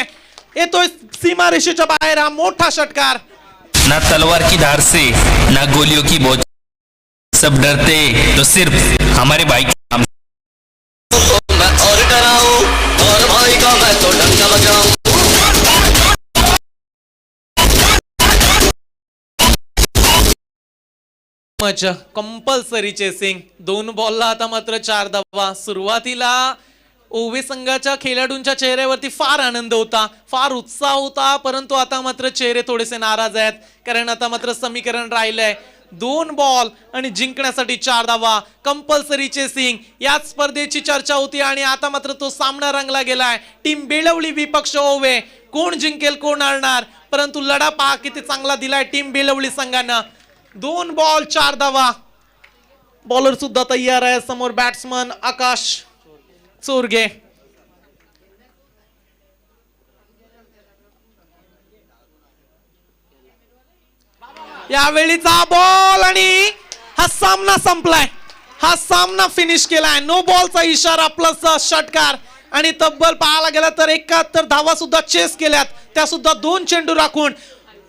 [SPEAKER 5] येतोय सीमारेषेच्या बाहेर हा मोठा षटकार.
[SPEAKER 2] ना तलवार की धार से ना गोलियों की बोझ, सब डरते तो सिर्फ हमारे भाई के नाम से.
[SPEAKER 7] मैं और डराऊं और भाई का मैं तो डंका बजाऊं.
[SPEAKER 5] Compulsory chasing. 2 बॉलला आता मात्र 4 धावा. सुरुवातीला ओवे संघाच्या खेळाडूंच्या चेहऱ्यावरती फार आनंद होता, फार उत्साह होता, परंतु आता मात्र चेहरे थोडेसे नाराज आहेत, कारण आता मात्र समीकरण राहिलंय 2 बॉल आणि जिंकण्यासाठी 4 धावा. कंपल्सरी चेसिंग याच स्पर्धेची चर्चा होती आणि आता मात्र तो सामना रंगला गेलाय. टीम बेलवली विपक्ष ओवे. कोण जिंकेल कोण हारणार, परंतु लढा पहा किती चांगला दिलाय टीम बेलवली संघानं. 2 बॉल 4 धावा. बॉलर सुद्धा तयार आहे. समोर बॅट्समन आकाश चोरगे. यावेळीचा बॉल आणि हा सामना संपलाय. हा सामना फिनिश केलाय. नो बॉलचा इशारा प्लस षटकार आणि तब्बल पाहायला गेला तर 71 धावा सुद्धा चेस केल्यात, त्या सुद्धा 2 चेंडू राखून.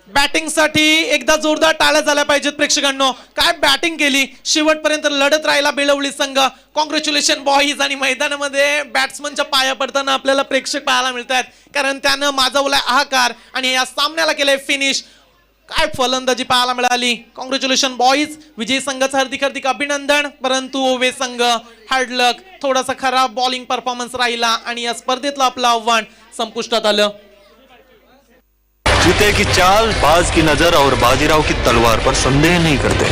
[SPEAKER 5] बॅटिंग साठी एकदा जोरदार टाळ्या झाल्या पाहिजेत प्रेक्षकांनो. काय बॅटिंग केली, शेवटपर्यंत लढत राहिला बेलवली संघ. Congratulation boys. आणि मैदानामध्ये बॅट्समनच्या पाया पडताना आपल्याला प्रेक्षक पाहायला मिळतात, कारण त्यानं माजवलाय हाकार आणि या सामन्याला केलंय फिनिश. काय फलंदाजी पाहायला मिळाली. Congratulation boys. विजयी संघाचं हार्दिक हार्दिक अभिनंदन. परंतु ओवे संघ हार्ड लक, थोडासा खराब बॉलिंग परफॉर्मन्स राहिला आणि या स्पर्धेतलं आपलं आव्हान संपुष्टात आलं.
[SPEAKER 9] चीते की चाल, बाज की नजर और बाजीराव की तलवार पर संदेह नहीं करते.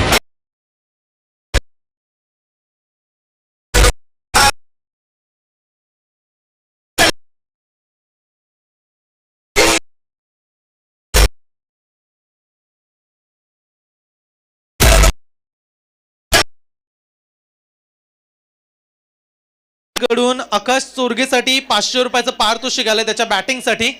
[SPEAKER 5] कडून आकाश चोरगेसाठी 500 रुपयाचं पारितोषिक आलंय त्याच्या बॅटिंगसाठी.